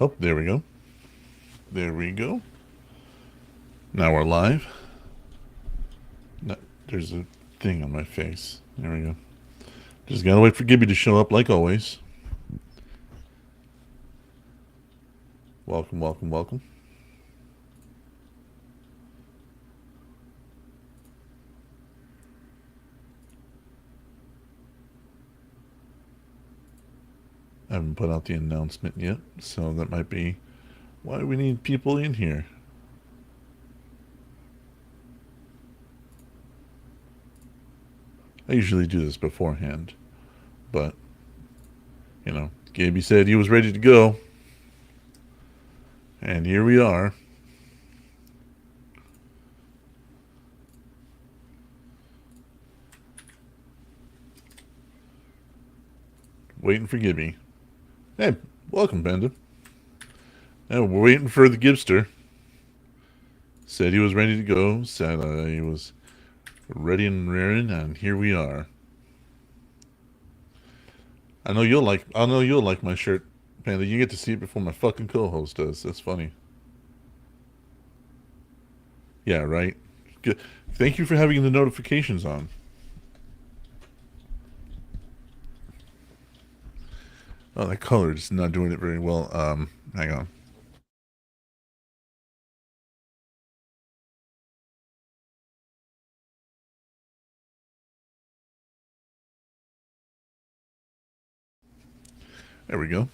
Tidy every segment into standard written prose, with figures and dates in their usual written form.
Oh, there we go. There we go. Now we're live. No, there's a thing on my face. There we go. Just gotta wait for Gibby to show up like always. Welcome, welcome, welcome. I haven't put out the announcement yet, so that might be why we need people in here. I usually do this beforehand, but, Gabby said he was ready to go. And here we are. Waiting for Gibby. Hey, welcome, Benda. And we're waiting for the Gibster. Said he was ready to go. Said he was ready and raring, and here we are. I know you'll like my shirt, Panda. You get to see it before my fucking co-host does. That's funny. Yeah, right. Good. Thank you for having the notifications on. Oh, that color is not doing it very well. Hang on. There we go.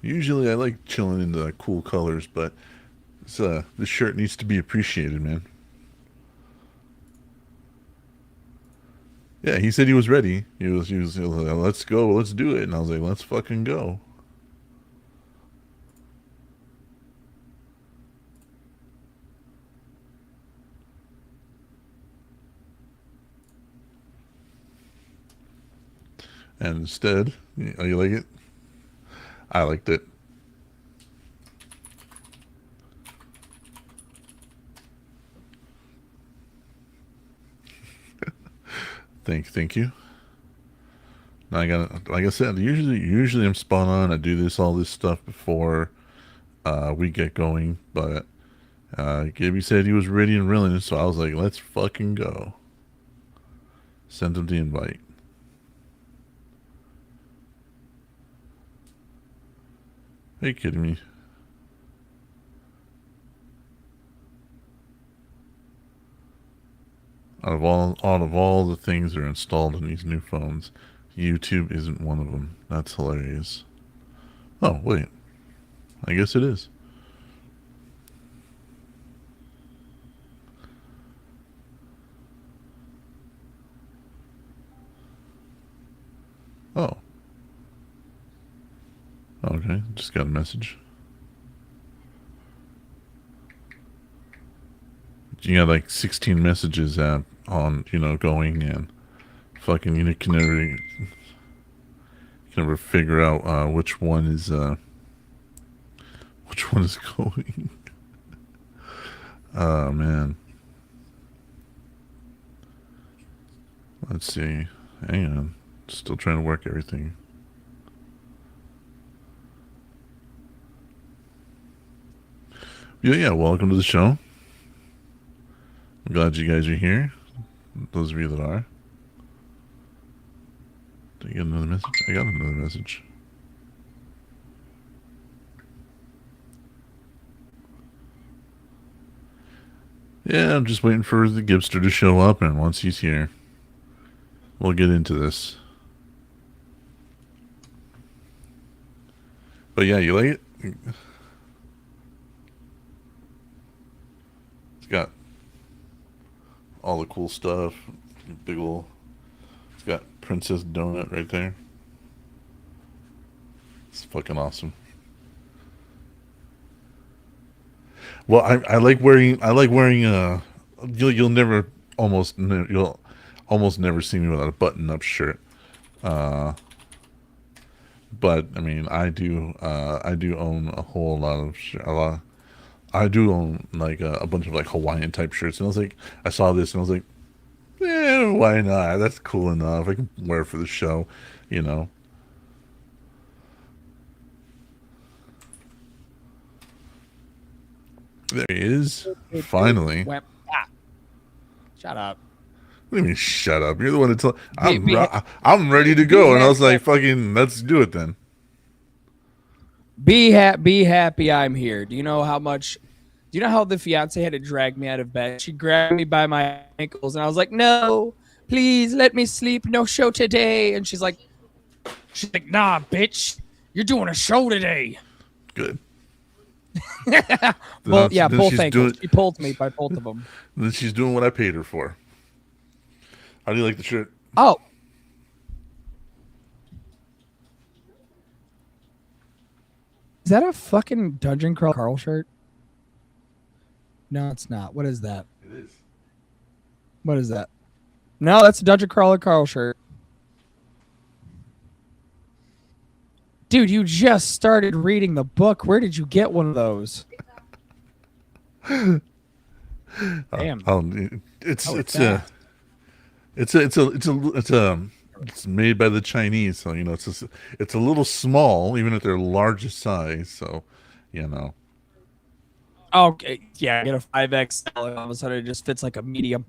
Usually I like chilling in the cool colors, but this shirt needs to be appreciated, man. Yeah, he said he was ready. He was like, let's go, let's do it. And I was like, let's fucking go. And instead, oh, you like it? I liked it. Thank you. Now I got, like I said, usually I'm spot on. I do all this stuff before we get going, but Gibby said he was ready and willing, so I was like, let's fucking go. Send him the invite. Are you kidding me? Out of all the things that are installed in these new phones, YouTube isn't one of them. That's hilarious. Oh wait, I guess it is. Oh, okay. Just got a message. You got like 16 messages on going, and fucking can never figure out which one is going. Oh man. Let's see. Hang on. Still trying to work everything. Yeah, welcome to the show. I'm glad you guys are here. Those of you that are. Did I get another message? I got another message. Yeah, I'm just waiting for the Gibster to show up, and once he's here, we'll get into this. But yeah, you like it? It's got all the cool stuff. Big ol' It's got Princess Donut right there. It's fucking awesome. Well, I like wearing you'll never you'll almost never see me without a button up shirt. Uh, but I mean, I do own a whole lot of a lot. I do own like a bunch of like Hawaiian type shirts, and I was like, I saw this, and I was like, yeah, why not? That's cool enough. I can wear it for the show, you know. There he is. Finally. Shut up. What do you mean, shut up? You're the one that told. Be, I'm ready to be go, and I was like, happy. fucking, let's do it then. Be happy I'm here. Do you know how much? Do you know how the fiance had to drag me out of bed? She grabbed me by my ankles, and I was like, "No, please let me sleep. No show today." And she's like, "Nah, bitch, you're doing a show today." Good. Well, yeah, Then both she's ankles. doing. She pulled me by both of them. Then she's doing what I paid her for. How do you like the shirt? Oh, is that a fucking Dungeon Crawl Carl shirt? No, it's not. What is that? It is. What is that? No, that's a Dungeon Crawler Carl shirt. Dude, you just started reading the book. Where did you get one of those? Damn. It's made by the Chinese, so it's a little small, even at their largest size. So, you know, Okay, yeah, get a 5XL and all of a sudden it just fits like a medium.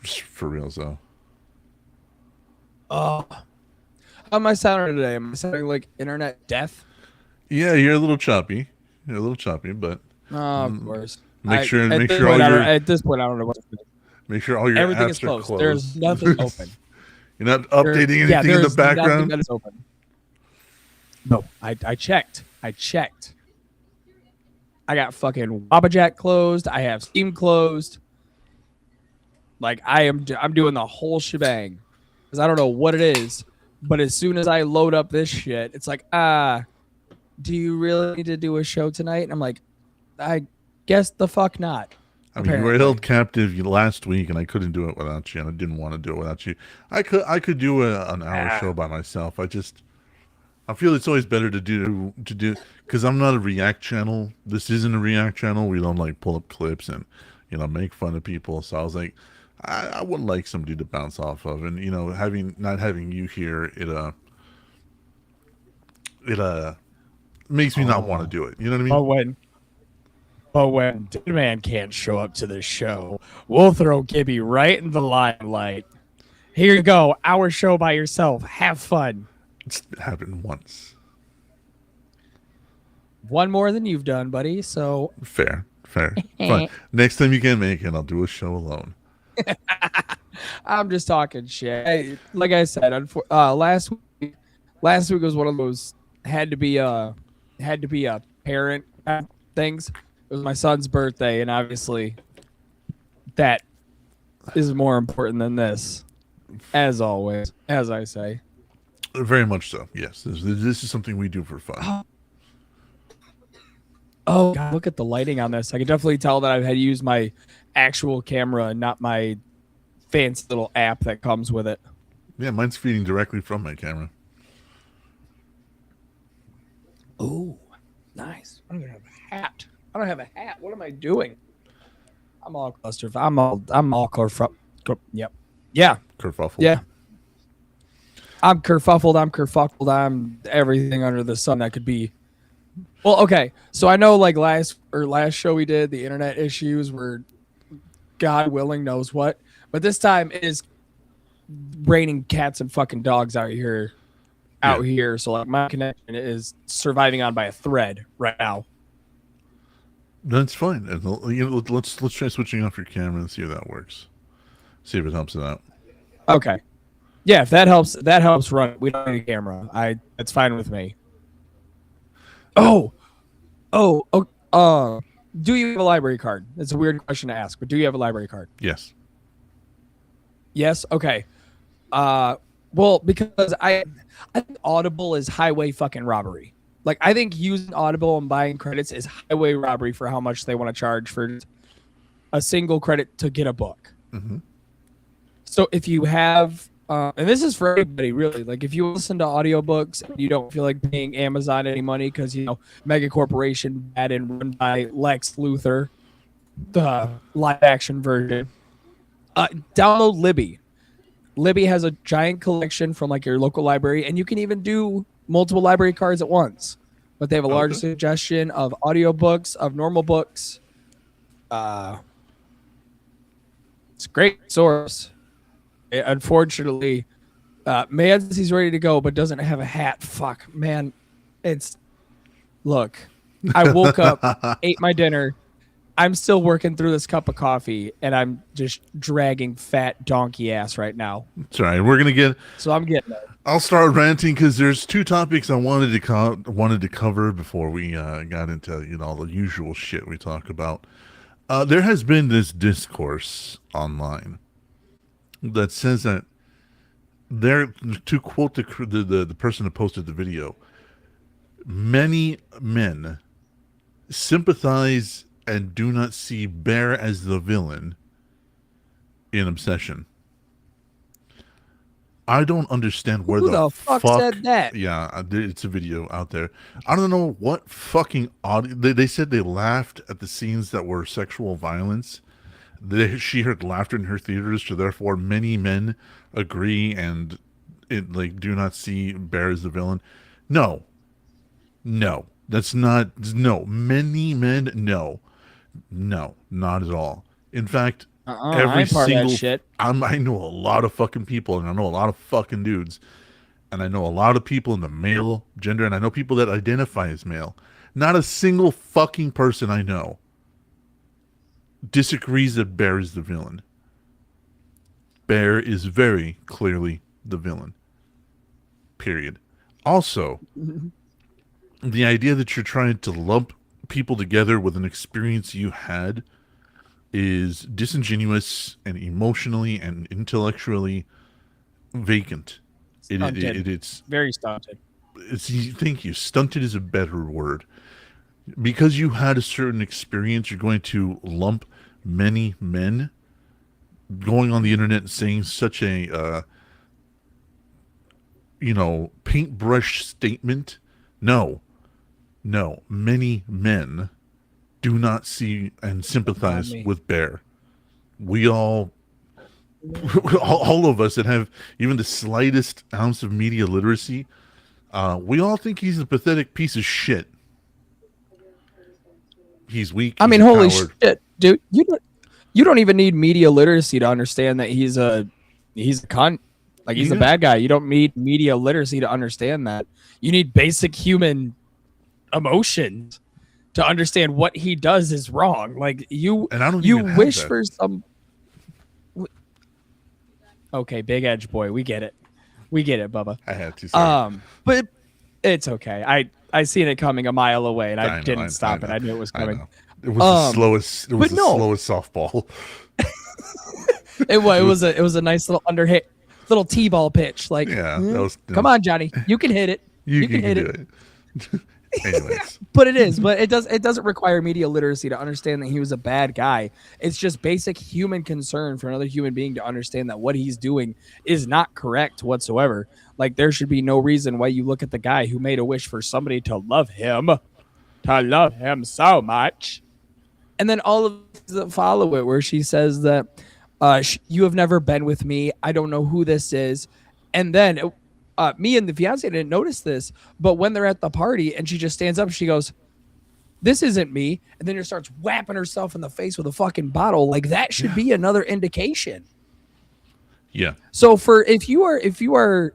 for real. So, Oh. How am I sounding today? Am I sounding like internet death? yeah, you're a little choppy. You're a little choppy, but Oh, of course. make sure At this point I don't know what to do. make sure all your Everything apps is are closed. closed. There's nothing open. You're not updating anything in the background. That is open. No, I checked. I got fucking Wabajack closed. I have Steam closed. Like I'm doing the whole shebang because I don't know what it is. But as soon as I load up this shit, it's like, do you really need to do a show tonight? And I'm like, I guess the fuck not. I mean, you were held captive last week, and I couldn't do it without you, and I didn't want to do it without you. I could do an hour show by myself. I feel it's always better to do because I'm not a React channel. This isn't a React channel. We don't like pull up clips and make fun of people. So I was like, I would like somebody to bounce off of, and not having you here, it makes me not want to do it. You know what I mean? But when Deadman can't show up to the show, we'll throw Gibby right in the limelight. Here you go, our show by yourself. Have fun. It's happened once. One more than you've done, buddy. So fair. Fine. Next time you can make it, I'll do a show alone. I'm just talking shit. Like I said, last week was one of those had to be a parent things. It was my son's birthday, and obviously that is more important than this, as always, as I say. Very much so. Yes, this is something we do for fun. Oh God, look at the lighting on this. I can definitely tell that I've had to use my actual camera and not my fancy little app that comes with it. Yeah, mine's feeding directly from my camera. Oh, nice. I don't even have a hat. What am I doing? I'm all clustered. I'm all Yep. Yeah. Kerfuffled. Yeah. I'm kerfuffled. I'm everything under the sun that could be. Well, okay. So I know like last show we did, the internet issues were God willing knows what. But this time it is raining cats and fucking dogs out here. So like my connection is surviving on by a thread right now. That's fine. Let's try switching off your camera and see if that works. See if it helps it out. Okay. Yeah, if that helps run. We don't need a camera. That's fine with me. Do you have a library card? It's a weird question to ask, but do you have a library card? Yes. Yes. Okay. Well, because I think Audible is highway fucking robbery. Like, I think using Audible and buying credits is highway robbery for how much they want to charge for a single credit to get a book. Mm-hmm. So if you have, and this is for everybody really, like if you listen to audiobooks and you don't feel like paying Amazon any money because, mega corporation bad and run by Lex Luthor, the live action version, download Libby. Libby has a giant collection from like your local library, and you can even do multiple library cards at once. But they have a large suggestion of audiobooks, of normal books, Uh, it's a great source. Unfortunately, man says he's ready to go, but doesn't have a hat. Fuck, man. It's look. I woke up, ate my dinner. I'm still working through this cup of coffee, and I'm just dragging fat donkey ass right now. That's right. We're gonna get. So I'm getting there. I'll start ranting because there's two topics I wanted to cover before we got into all the usual shit we talk about. There has been this discourse online that says that there, to quote the person who posted the video, many men sympathize and do not see Bear as the villain in Obsession. I don't understand where Who the fuck said that? Yeah, it's a video out there. I don't know what fucking audio. They said they laughed at the scenes that were sexual violence. She heard laughter in her theaters, so therefore many men agree and do not see Bear as the villain. No, no, that's not. No, many men. No, no, not at all. In fact, I ain't part of that shit. I know a lot of fucking people, and I know a lot of fucking dudes, and I know a lot of people in the male gender, and I know people that identify as male. Not a single fucking person I know disagrees that Bear is the villain. Bear is very clearly the villain. Period. Also, the idea that you're trying to lump people together with an experience you had is disingenuous and emotionally and intellectually vacant. It's very stunted. Thank you. Stunted is a better word. Because you had a certain experience, you're going to lump many men going on the internet and saying such a paintbrush statement. No, many men do not see and sympathize with Bear. We all of us that have even the slightest ounce of media literacy, we all think he's a pathetic piece of shit. He's weak. I mean, holy shit, dude! You don't even need media literacy to understand that he's a cunt. Like, he's a bad guy. You don't need media literacy to understand that. You need basic human emotions to understand what he does is wrong. Like, you wish for some. Okay, big edge boy, we get it, Bubba. I had to. Sorry. But it's okay. I seen it coming a mile away, and I didn't stop it. I knew it was coming. It was the slowest. It was the slowest softball. it was a nice little underhit, little t-ball pitch. Like, come on, Johnny, you can hit it. You can hit it. Anyways, but it doesn't require media literacy to understand that he was a bad guy. It's just basic human concern for another human being to understand that what he's doing is not correct whatsoever. Like, there should be no reason why you look at the guy who made a wish for somebody to love him so much, and then all of that follow it, where she says that you have never been with me. I don't know who this is, and then. Me and the fiance didn't notice this, but when they're at the party and she just stands up, she goes, "This isn't me," and then she starts whapping herself in the face with a fucking bottle. Like, that should be another indication. Yeah. So if you are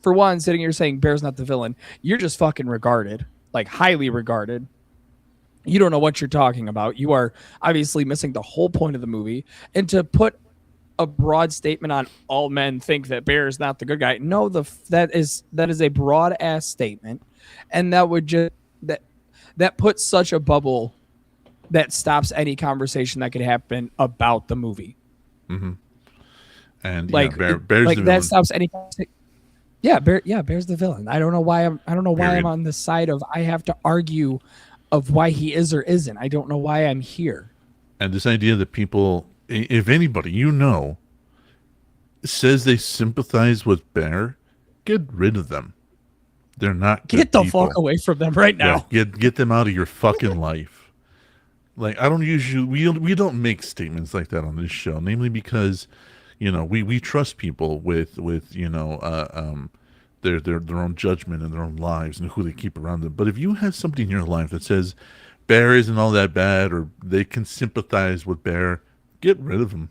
for one sitting here saying Bear's not the villain, you're just fucking regarded, like highly regarded. You don't know what you're talking about. You are obviously missing the whole point of the movie. And to put a broad statement on all men think that Bear is not the good guy. No, that is a broad ass statement, and that would just that puts such a bubble that stops any conversation that could happen about the movie. Mm-hmm. And like, Bear's like the that villain. stops any. Bear's the villain. I don't know why I'm on the side of I have to argue of why he is or isn't. I don't know why I'm here. And this idea that people, if anybody says they sympathize with Bear, get rid of them. They're not good Get the people. fuck away from them right now. Yeah, get them out of your fucking life. Like, I don't usually we don't make statements like that on this show, namely because we trust people with their own judgment and their own lives and who they keep around them. But if you have somebody in your life that says Bear isn't all that bad, or they can sympathize with Bear, get rid of them.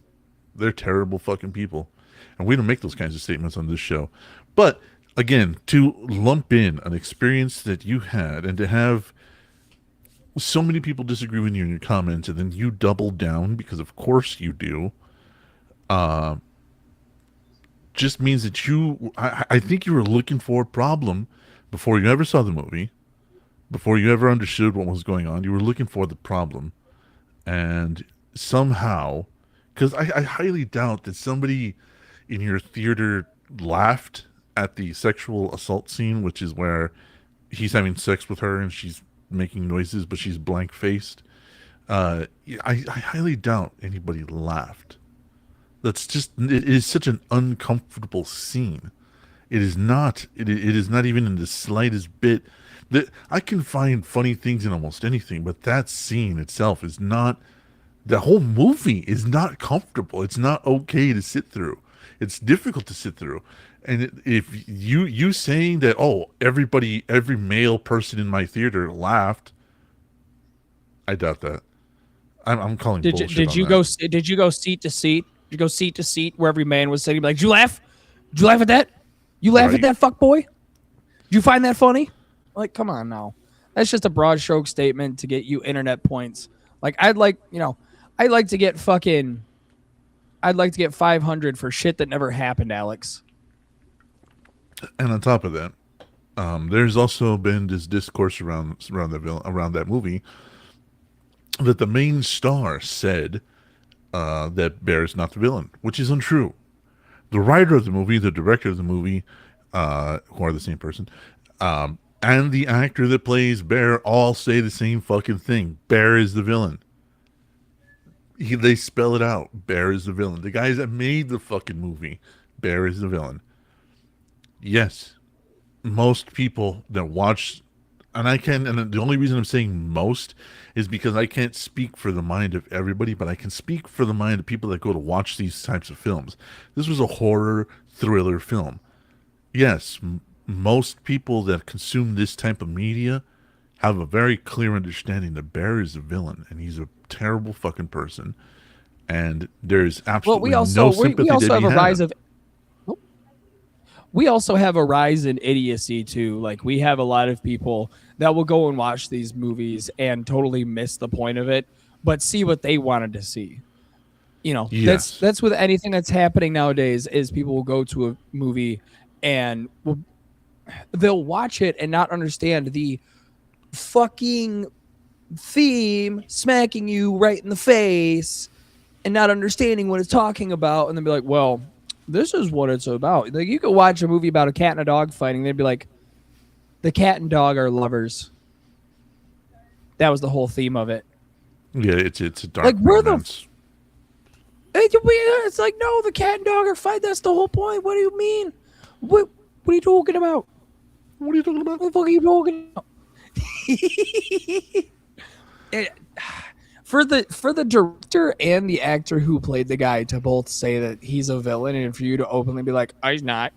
They're terrible fucking people. And we don't make those kinds of statements on this show. But again, to lump in an experience that you had and to have so many people disagree with you in your comments and then you double down because of course you do, just means that I think you were looking for a problem before you ever saw the movie, before you ever understood what was going on. You were looking for the problem. And somehow, because I highly doubt that somebody in your theater laughed at the sexual assault scene, which is where he's having sex with her and she's making noises, but she's blank faced. I highly doubt anybody laughed. That's just, it is such an uncomfortable scene. It is not, it is not even in the slightest bit that I can find funny things in almost anything, but that scene itself is not, the whole movie is not comfortable. It's not okay to sit through. It's difficult to sit through. And if you saying that, oh, every male person in my theater laughed, I doubt that. I'm calling Did bullshit. did on you that. go did you go seat to seat? Did you go seat to seat where every man was sitting? Like, did you laugh? Did you laugh at that? You laugh at Right. that, fuck boy? Did you find that funny? Like, come on now. That's just a broad stroke statement to get you internet points. Like, I'd like to get 500 for shit that never happened, Alex. And on top of that, there's also been this discourse around that movie that the main star said that Bear is not the villain, which is untrue. The writer of the movie, the director of the movie, who are the same person, and the actor that plays Bear all say the same fucking thing. Bear is the villain. They spell it out. Bear is the villain. The guys that made the fucking movie, Bear is the villain. Yes, most people that watch, and the only reason I'm saying most is because I can't speak for the mind of everybody, but I can speak for the mind of people that go to watch these types of films. This was a horror thriller film. Yes, most people that consume this type of media have a very clear understanding that Bear is a villain and he's a terrible fucking person, and there's Well, absolutely no sympathy we also to have be a rise had. of we also have a rise in idiocy too. Like, we have a lot of people that will go and watch these movies and totally miss the point of it, but see what they wanted to see. Yes, That's with anything that's happening nowadays. Is people will go to a movie and they'll watch it and not understand the fucking theme smacking you right in the face and not understanding what it's talking about, and then be like, well, this is what it's about. Like, you could watch a movie about a cat and a dog fighting, they'd be like, the cat and dog are lovers. That was the whole theme of it. yeah, it's a dark Like, where the romance. it's like, no, the cat and dog are fighting. That's the whole point. What do you mean? What are you talking about? What are you talking about? What the fuck are you talking about? It- for the director and the actor who played the guy to both say that he's a villain, and for you to openly be like, oh, he's not.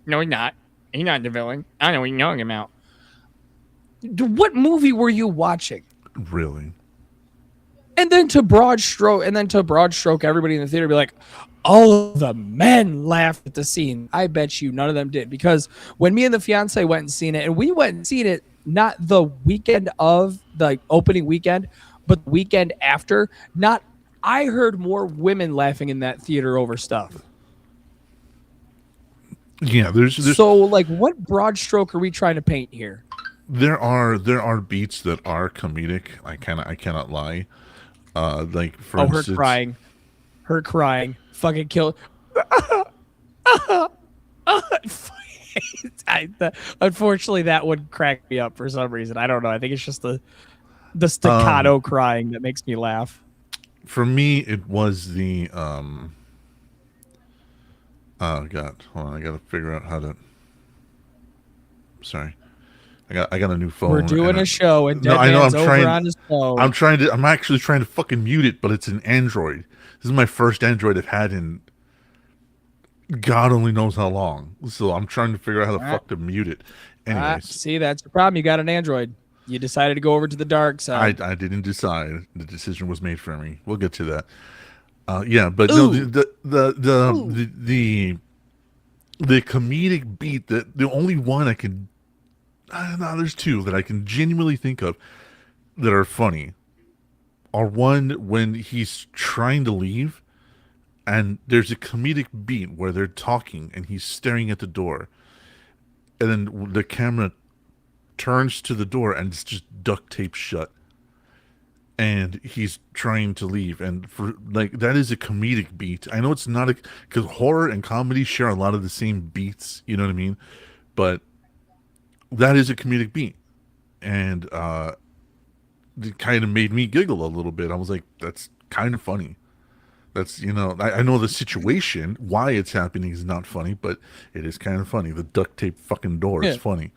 No, he's not. He's not the villain. I know what you're talking about. What movie were you watching? Really? And then to broad stroke everybody in the theater be like, all of the men laughed at the scene. I bet you none of them did, because when me and the fiance went and seen it, and we went and seen it not the weekend of the opening weekend, but the weekend after, I heard more women laughing in that theater over stuff. Yeah, there's So, like, what broad stroke are we trying to paint here? there are beats that are comedic. I cannot lie. Like for Oh, her instance, crying, fucking kill. Unfortunately, that would crack me up for some reason. I don't know. I think it's just the staccato crying that makes me laugh. for me it was the oh god, hold on, I gotta figure out how to. Sorry, I got a new phone. We're doing and a show, and No, I know. Deadman's over on his phone. I'm actually trying to fucking mute it, but it's an Android. This is my first Android I've had in God only knows how long. So I'm trying to figure out how the fuck to mute it. Anyways, See, that's the problem. You got an Android. You decided to go over to the dark side. I didn't decide. The decision was made for me. We'll get to that. Yeah, but no, Ooh, ooh. the comedic beat, that the only one I can, no, there's two that I can genuinely think of that are funny. Are one when he's trying to leave, and there's a comedic beat where they're talking and he's staring at the door, and then the camera turns to the door and it's just duct tape shut, and he's trying to leave, and for like that is a comedic beat. I know it's not a, because horror and comedy share a lot of the same beats, you know what I mean, but that is a comedic beat, and it kind of made me giggle a little bit. I was like, that's kind of funny. That's, I know the situation, why it's happening is not funny, but it is kind of funny. The duct tape fucking door is Yeah. funny.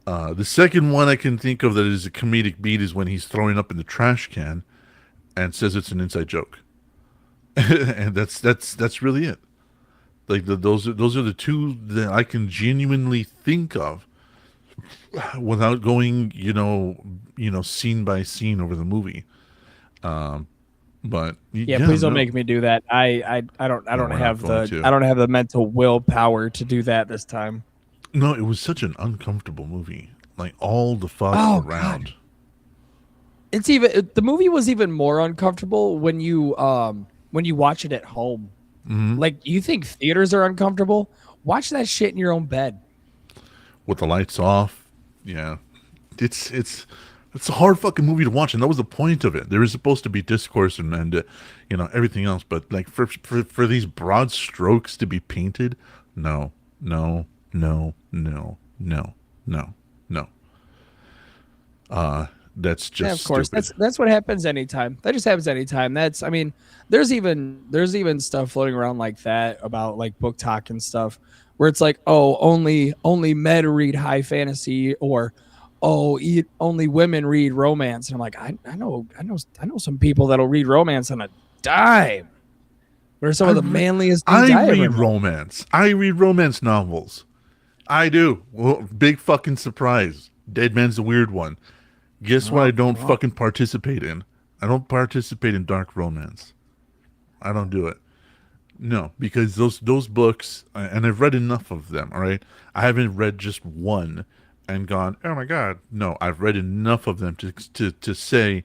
The second one I can think of that is a comedic beat is when he's throwing up in the trash can and says it's an inside joke, and that's really it. Like those are the two that I can genuinely think of without going, scene by scene over the movie. But Yeah, yeah, please don't no, make me do that. I no, don't we're not have going the to. I don't have the mental willpower to do that this time. No, it was such an uncomfortable movie. Like all the fuck Oh God. around. The movie was even more uncomfortable when you watch it at home. Hmm. Like you think theaters are uncomfortable? Watch that shit in your own bed. With the lights off. Yeah, it's a hard fucking movie to watch, and that was the point of it. There is supposed to be discourse and everything else, but like for these broad strokes to be painted, no, no, no, no, no, no, no. That's Yeah, just of course. stupid. That's what happens anytime. That just happens anytime. That's I mean, there's even stuff floating around like that about like book talk and stuff where it's like, oh, only men read high fantasy or only women read romance. And I'm like, I know some people that'll read romance on a dime. What are some I of the re- manliest dudes I I ever read met? romance. I read romance novels. I do. Well, big fucking surprise. Deadman's the weird one. Guess what? I Oh, don't well, fucking participate in. I don't participate in dark romance. I don't do it. No, because those books, and I've read enough of them. All right, I haven't read just one and gone, oh my god. No, I've read enough of them to say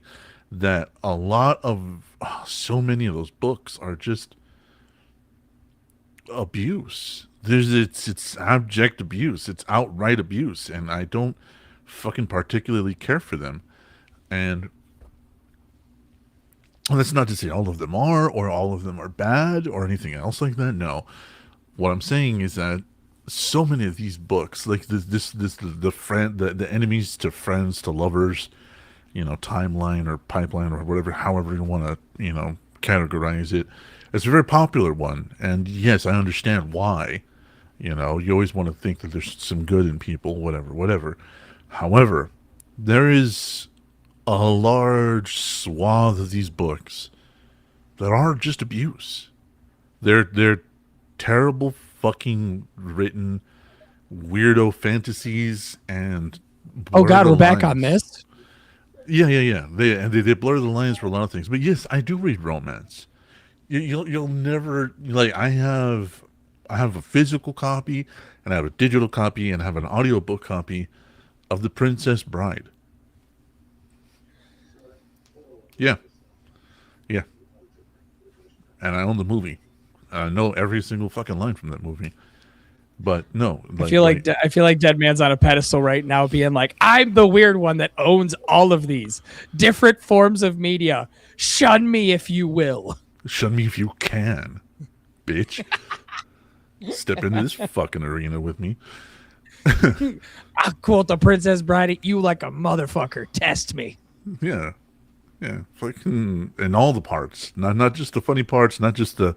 that a lot of so many of those books are just abuse. It's abject abuse. It's outright abuse, and I don't fucking particularly care for them. And that's not to say all of them are, or all of them are bad, or anything else like that. No, what I'm saying is that so many of these books, like this the friend, the enemies to friends to lovers, timeline or pipeline or whatever, however you want to, categorize it. It's a very popular one, and yes, I understand why. You always want to think that there's some good in people, whatever, whatever. However, there is a large swath of these books that are just abuse. They're terrible fucking written weirdo fantasies and oh blur God, the we're back on lines. this. Yeah, yeah, yeah. They blur the lines for a lot of things. But yes, I do read romance. You'll never, like, I have a physical copy, and I have a digital copy, and I have an audiobook copy of The Princess Bride. Yeah, yeah. And I own the movie. I know every single fucking line from that movie. But no, like I feel like Dead Man's on a pedestal right now, being like, I'm the weird one that owns all of these different forms of media. Shun me if you will. shun me if you can, bitch. Step into this fucking arena with me. I'll quote the Princess Bride at you like a motherfucker. Test me. Yeah, yeah. Fucking in all the parts, not just the funny parts, not just the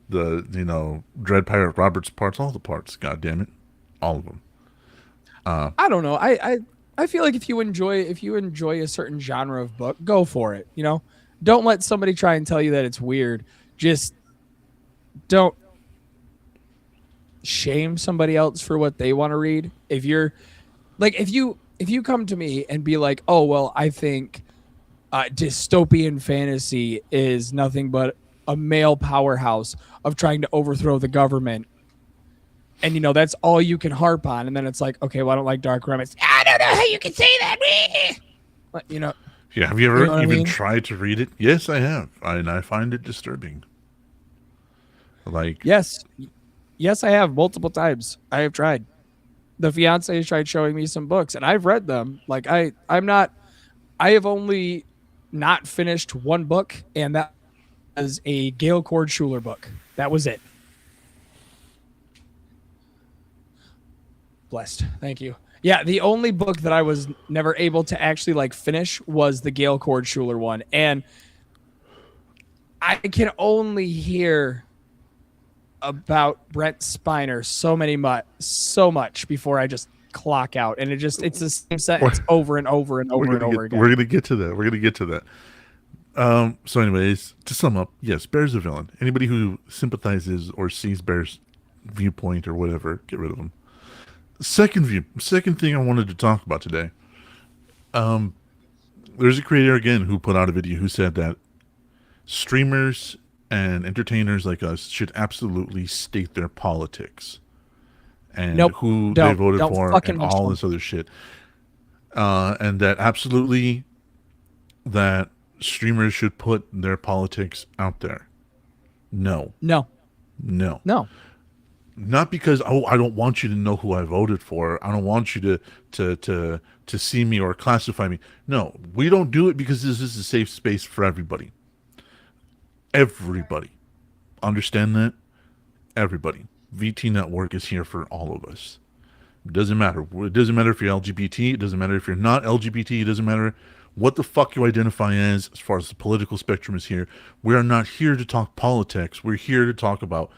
Dread Pirate Roberts parts, all the parts. God damn it, all of them. I don't know. I feel like if you enjoy a certain genre of book, go for it. You know, don't let somebody try and tell you that it's weird. Just don't shame somebody else for what they want to read. If you're like if you come to me and be like, oh well, I think dystopian fantasy is nothing but a male powerhouse of trying to overthrow the government, and that's all you can harp on, and then it's like, okay, well, I don't like dark romance. I don't know how you can say that. But, Yeah, have you you ever know what I even mean? tried to read it? Yes, I have, and I find it disturbing. Like, Yes, yes, I have multiple times. I have tried. The fiance has tried showing me some books, and I've read them. Like I'm not. I have only not finished one book, and that was a Gail Cord Schuler book. That was it. Blessed. Thank you. Yeah, the only book that I was never able to actually like finish was the Gail Cord Schuler one, and I can only hear about Brent Spiner so much before I just clock out, and it's the same sentence over and over and over and over again. we're gonna get to that. We're gonna get to that. So, anyways, to sum up, yes, Bear's a villain. Anybody who sympathizes or sees Bear's viewpoint or whatever, get rid of him. Second thing I wanted to talk about today. There's a creator again who put out a video who said that streamers and entertainers like us should absolutely state their politics and Nope. who they Don't. voted Don't for fucking and mention all them. this other shit. And that absolutely that streamers should put their politics out there. No, No. no. No. Not because I don't want you to know who I voted for. I don't want you to see me or classify me. No, we don't do it because this is a safe space for everybody. Everybody. Understand that? Everybody. VT Network is here for all of us. It doesn't matter. It doesn't matter if you're LGBT. It doesn't matter if you're not LGBT. It doesn't matter what the fuck you identify as far as the political spectrum is here. We are not here to talk politics. We're here to talk about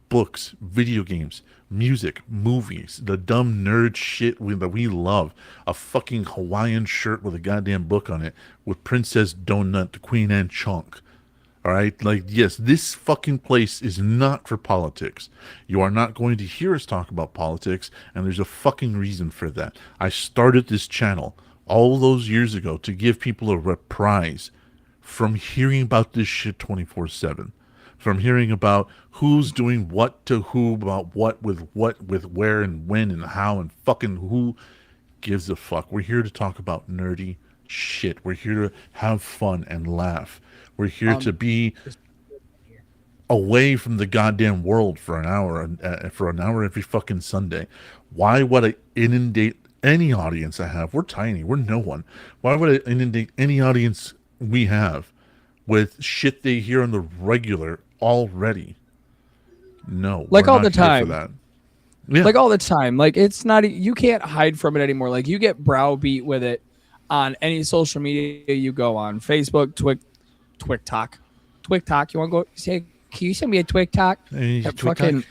books, video games, music, movies, the dumb nerd shit that we love. A fucking Hawaiian shirt with a goddamn book on it with Princess Donut, the Queen and Chunk. All right, like, yes, this fucking place is not for politics. You are not going to hear us talk about politics, and there's a fucking reason for that. I started this channel all those years ago to give people a reprise from hearing about this shit 24/7, from hearing about who's doing what to who, about what, with where, and when, and how, and fucking who gives a fuck. We're here to talk about nerdy shit. We're here to have fun and laugh. We're here to be away from the goddamn world for an hour every fucking Sunday. Why would I inundate any audience I have? We're tiny. We're no one. Why would I inundate any audience we have with shit they hear on the regular already? No, Like we're all not the here time. for that. Yeah. Like all the time. Like it's not. You can't hide from it anymore. Like you get browbeat with it on any social media you go on. Facebook, TikTok. You want to go say? Can you send me a TikTok? Hey, That TikTok.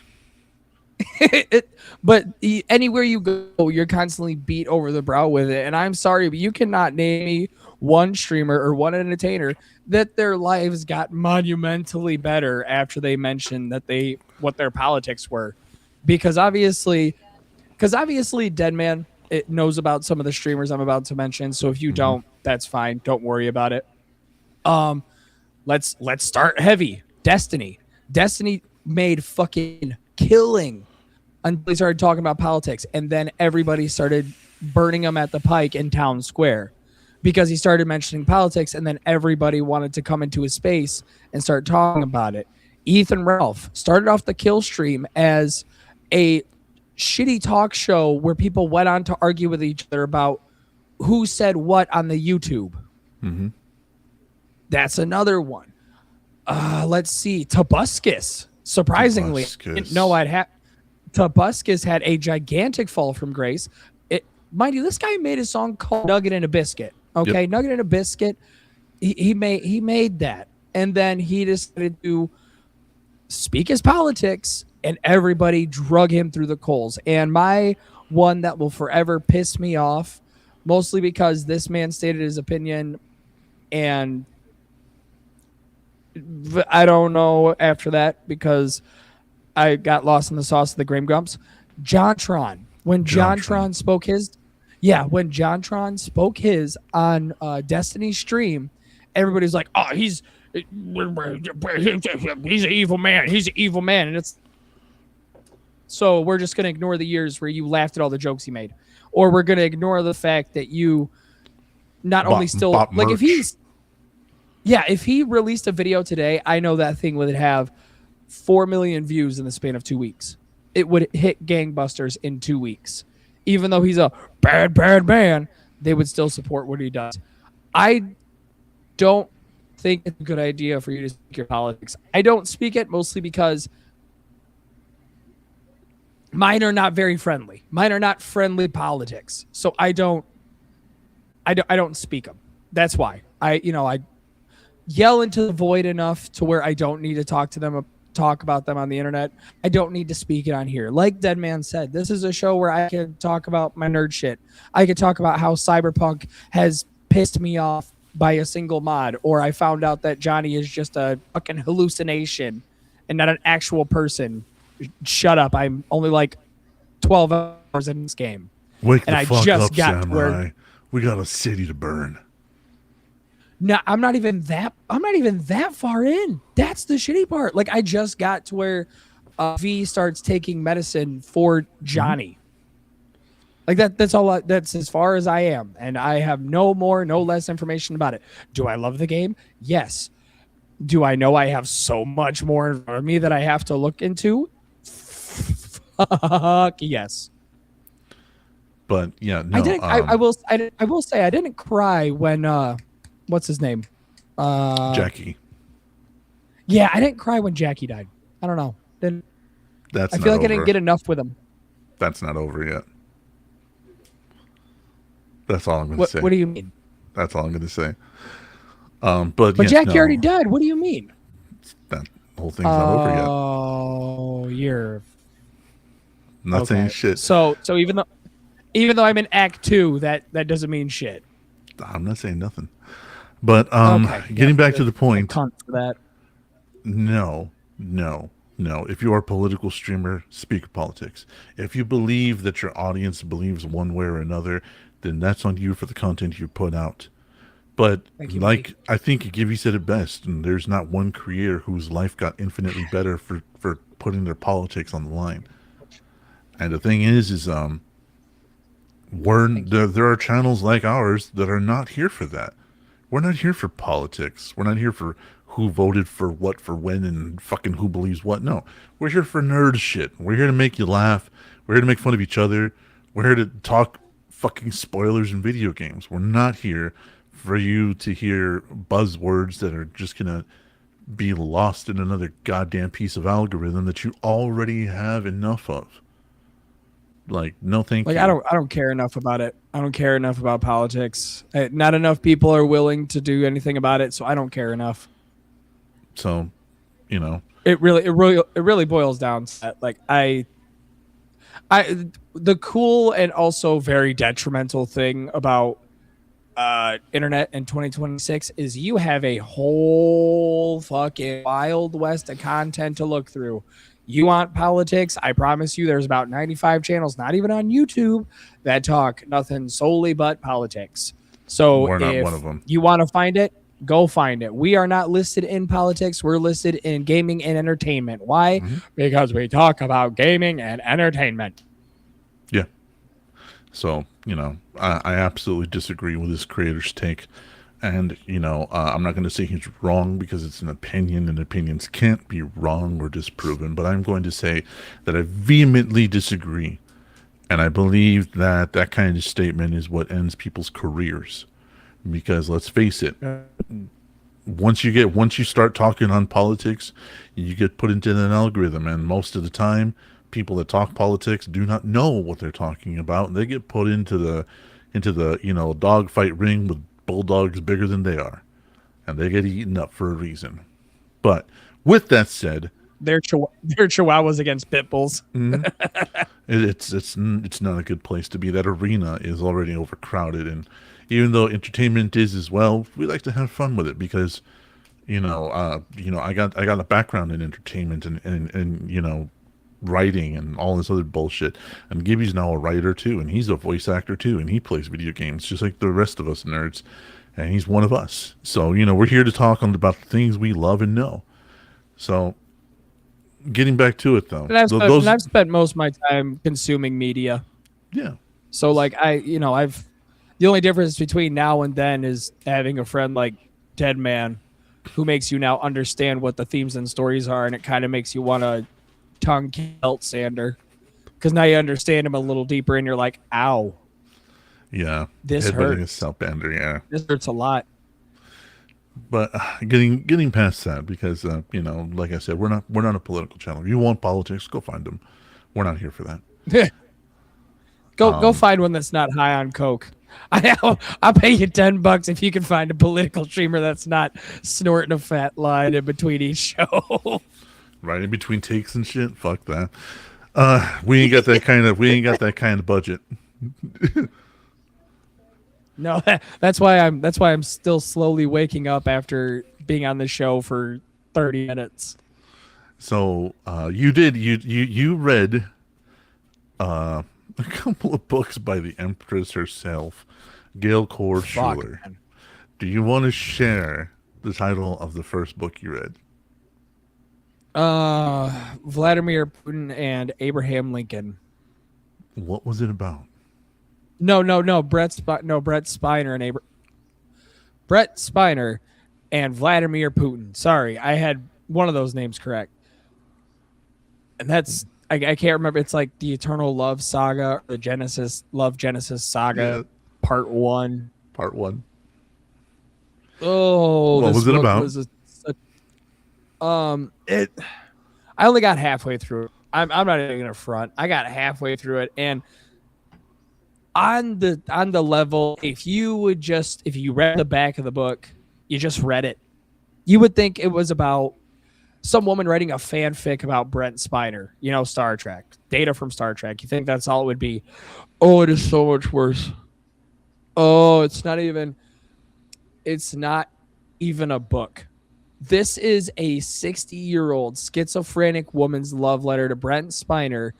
But anywhere you go, you're constantly beat over the brow with it. And I'm sorry, but you cannot name me one streamer or one entertainer that their lives got monumentally better after they mentioned that what their politics were, because obviously Deadman it knows about some of the streamers I'm about to mention. So if you don't, that's fine. Don't worry about it. Let's start heavy. Destiny made fucking killing until he started talking about politics, and then everybody started burning him at the pike in town square because he started mentioning politics, and then everybody wanted to come into his space and start talking about it. Ethan Ralph started off the kill stream as a shitty talk show where people went on to argue with each other about who said what on the YouTube. That's another one. Let's see. Tobuscus. Surprisingly, Tobuscus had a gigantic fall from grace. Mind you, this guy made a song called "Nugget and a Biscuit." Okay, Yep. "Nugget and a Biscuit." He made that, and then he decided to speak his politics, and everybody drug him through the coals. And my one that will forever piss me off, mostly because this man stated his opinion, and I don't know after that because I got lost in the sauce of the Graham Gumps. JonTron. When JonTron spoke his, Yeah, when JonTron spoke his on Destiny stream, everybody's like, "Oh, he's an evil man. He's an evil man." And it's so we're just gonna ignore the years where you laughed at all the jokes he made, or we're gonna ignore the fact that you not only still Bought like if merch. if he released a video today, I know that thing would have 4 million views in the span of 2 weeks. It would hit gangbusters in 2 weeks. Even though he's a bad man, they would still support what he does. I don't think it's a good idea for you to speak your politics. I don't speak it mostly because mine are not very friendly. Mine are not friendly politics. So I don't speak them. That's why. I yell into the void enough to where I don't need to talk about them on the internet. I don't need to speak it on here. Like Deadman said, this is a show where I can talk about my nerd shit. I could talk about how Cyberpunk has pissed me off by a single mod, or I found out that Johnny is just a fucking hallucination and not an actual person. Shut up. I'm only like 12 hours in this game. Wake And the I fuck just up, got to samurai. where We got a city to burn. No, I'm not even that far in. That's the shitty part. Like I just got to where V starts taking medicine for Johnny. Like that's all that's as far as I am, and I have no more, no less information about it. Do I love the game? Yes. Do I know I have so much more in front of me that I have to look into? Fuck yes. But yeah, no. I didn't. I will say I didn't cry when what's his name? Jackie. Yeah, I didn't cry when Jackie died. I don't know. That's I not feel like over. I didn't get enough with him. That's not over yet. That's all I'm going to say. What do you mean? That's all I'm going to say. But yeah, Jackie no, already died. What do you mean? that whole thing's not over yet. Oh, you're I'm not saying okay. shit. So even though I'm in Act 2, that doesn't mean shit. I'm not saying nothing. But Okay. getting back to the point, Cunt for that. no. If you are a political streamer, speak politics. If you believe that your audience believes one way or another, then that's on you for the content you put out. But Thank you, like Mike. I think Gibby said it best, and there's not one creator whose life got infinitely better for putting their politics on the line. And the thing is there are channels like ours that are not here for that. We're not here for politics. We're not here for who voted for what for when and fucking who believes what. No, we're here for nerd shit. We're here to make you laugh. We're here to make fun of each other. We're here to talk fucking spoilers in video games. We're not here for you to hear buzzwords that are just gonna be lost in another goddamn piece of algorithm that you already have enough of. Like, no thank Like you. I don't care enough about it. I don't care enough about politics. Not enough people are willing to do anything about it, so I don't care enough. So, you know. It really boils down to that. Like the cool and also very detrimental thing about internet in 2026 is you have a whole fucking wild west of content to look through. You want politics? I promise you there's about 95 channels, not even on YouTube, that talk nothing solely but politics. So We're not if one of them. you want to find it, go find it. We are not listed in politics. We're listed in gaming and entertainment. Why? Mm-hmm. Because we talk about gaming and entertainment. Yeah. So, you know, I absolutely disagree with this creator's take. And, you know, I'm not going to say he's wrong because it's an opinion and opinions can't be wrong or disproven. But I'm going to say that I vehemently disagree. And I believe that that kind of statement is what ends people's careers. Because let's face it, once you start talking on politics, you get put into an algorithm. And most of the time, people that talk politics do not know what they're talking about. They get put into the dogfight ring with bulldogs bigger than they are, and they get eaten up for a reason. But with that said, They're chihuahuas against pit bulls. it's not a good place to be. That arena is already overcrowded, and even though entertainment is as well, we like to have fun with it because I got a background in entertainment, and writing and all this other bullshit. And Gibby's now a writer too, and he's a voice actor too, and he plays video games just like the rest of us nerds. And he's one of us. So, we're here to talk about the things we love and know. So, getting back to it though. And I've spent most of my time consuming media. Yeah. So like I've the only difference between now and then is having a friend like Deadman who makes you now understand what the themes and stories are, and it kind of makes you want to tongue kill Sander because now you understand him a little deeper, and you're like, "Ow, yeah, this hurts." Southbander, yeah, this hurts a lot. But getting past that, because like I said, we're not a political channel. If you want politics, go find them. We're not here for that. Go find one that's not high on coke. I'll pay you $10 if you can find a political streamer that's not snorting a fat line in between each show. Right in between takes and shit. Fuck that. We ain't got that kind of budget. No, that's why I'm still slowly waking up after being on the show for 30 minutes. So you read a couple of books by the Empress herself, Gail Cord Schuler. Do you want to share the title of the first book you read? Vladimir Putin and Abraham Lincoln. What was it about? No. Brett Spiner and Vladimir Putin. Sorry, I had one of those names correct. And that's I can't remember. It's like the Eternal Love Saga, or the Genesis Saga, Part 1. Part 1. Oh, what was it about? I only got halfway through it. I'm not even gonna front. I got halfway through it, and on the level, if you read the back of the book, you just read it, you would think it was about some woman writing a fanfic about Brent Spiner, Star Trek, Data from Star Trek. You think that's all it would be. Oh, it is so much worse. Oh, it's not even a book. This is a 60-year-old schizophrenic woman's love letter to Brent Spiner,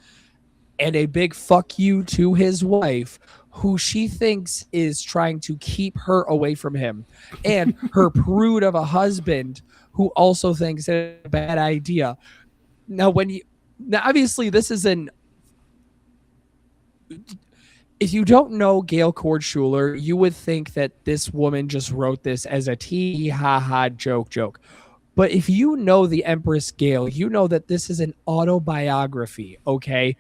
and a big fuck you to his wife, who she thinks is trying to keep her away from him, and her prude of a husband who also thinks it's a bad idea. Now, obviously this is if you don't know Gail Cord Schuler, you would think that this woman just wrote this as a tee ha ha joke. But if you know the Empress Gail, you know that this is an autobiography, okay?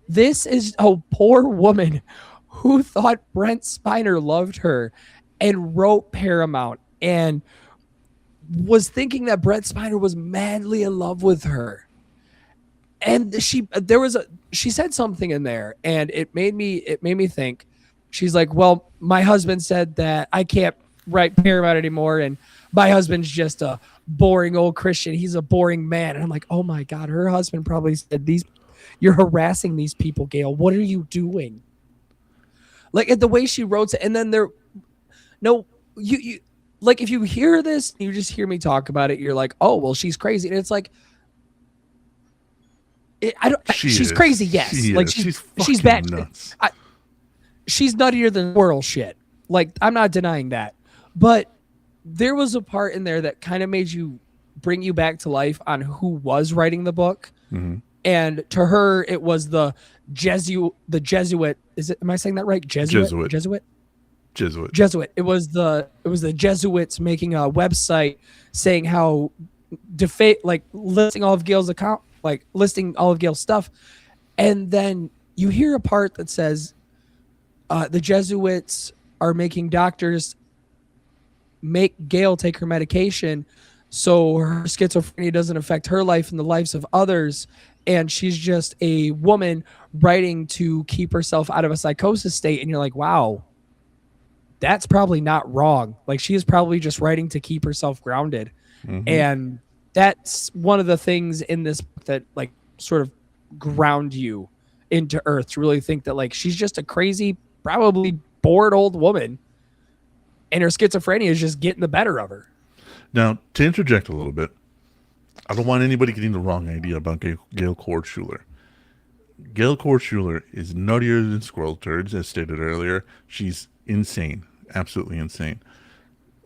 This is a poor woman who thought Brent Spiner loved her and wrote Paramount and was thinking that Brent Spiner was madly in love with her. And she said something in there, and it made me think. She's like, well, my husband said that I can't write Paramount anymore, and my husband's just a boring old Christian. He's a boring man. And I'm like, oh my God, her husband probably said, you're harassing these people, Gail. What are you doing? Like, the way she wrote it, and then you like, if you hear this, you just hear me talk about it, you're like, oh, well, she's crazy. And it's like, she's crazy, yes. She's bad. Nuts. She's nuttier than squirrel shit. Like, I'm not denying that. But there was a part in there that kind of made you bring you back to life on who was writing the book. Mm-hmm. And to her, it was the Jesuit. Am I saying that right? Jesuit. It was the Jesuits making a website saying how listing all of Gail's account, like listing all of Gail's stuff. And then you hear a part that says the Jesuits are making doctors make Gail take her medication so her schizophrenia doesn't affect her life and the lives of others. And she's just a woman writing to keep herself out of a psychosis state. And you're like, wow, that's probably not wrong. Like, she is probably just writing to keep herself grounded. Mm-hmm. And that's one of the things in this book that, like, sort of ground you into earth, to really think that, like, she's just a crazy, probably bored old woman, and her schizophrenia is just getting the better of her. Now, to interject a little bit, I don't want anybody getting the wrong idea about Gail Kordschuler. Gail Kordschuler is nuttier than squirrel turds, as stated earlier. She's insane, absolutely insane.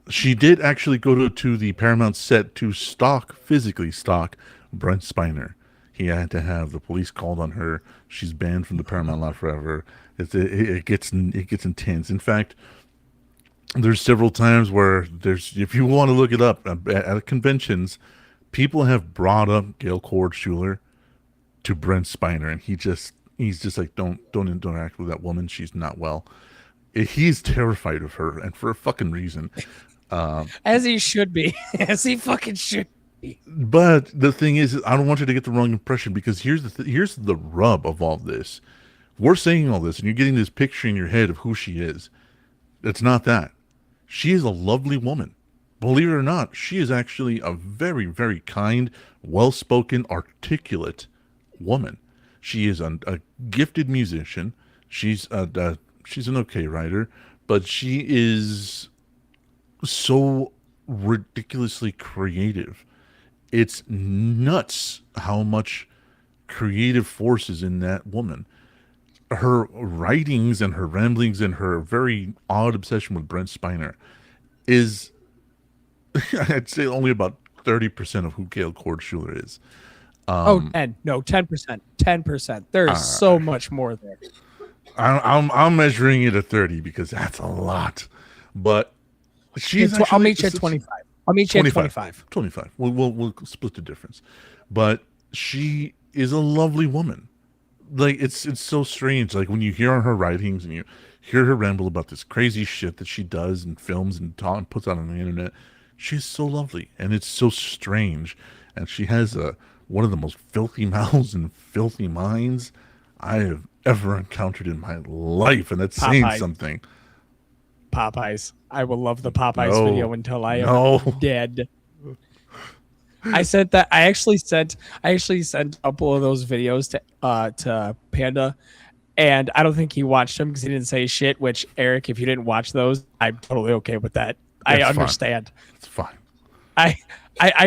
She did actually go to the Paramount set to physically stalk Brent Spiner. He had to have the police called on her. She's banned from the Paramount lot forever. It gets intense. In fact, there's several times where if you want to look it up at conventions, people have brought up Gail Kordschuler to Brent Spiner, and he's just like, don't interact with that woman. She's not well. He's terrified of her, and for a fucking reason. As he should be. As he fucking should be. But the thing is, I don't want you to get the wrong impression, because here's the rub of all this. We're saying all this, and you're getting this picture in your head of who she is. It's not that. She is a lovely woman. Believe it or not, she is actually a very, very kind, well-spoken, articulate woman. She is a gifted musician. She's an okay writer, but she is so ridiculously creative. It's nuts how much creative force is in that woman. Her writings and her ramblings and her very odd obsession with Brent Spiner is, I'd say, only about 30% of who Gail Kordschuler is. 10. No, 10%. 10%. There is so much more there. I'm measuring it at 30 because that's a lot. But I'll meet you at 25. I'll meet you at 25. 25. We'll split the difference. But she is a lovely woman. Like, it's so strange. Like, when you hear her writings and you hear her ramble about this crazy shit that she does and films and puts out on the internet, she's so lovely, and it's so strange. And she has one of the most filthy mouths and filthy minds I have ever encountered in my life, and that's saying something. Popeyes. I will love the Popeyes No. video until I am dead. I sent that. I actually sent a couple of those videos to Panda, and I don't think he watched them because he didn't say shit. Which, Eric, if you didn't watch those, I'm totally okay with that. I understand. It's fine. I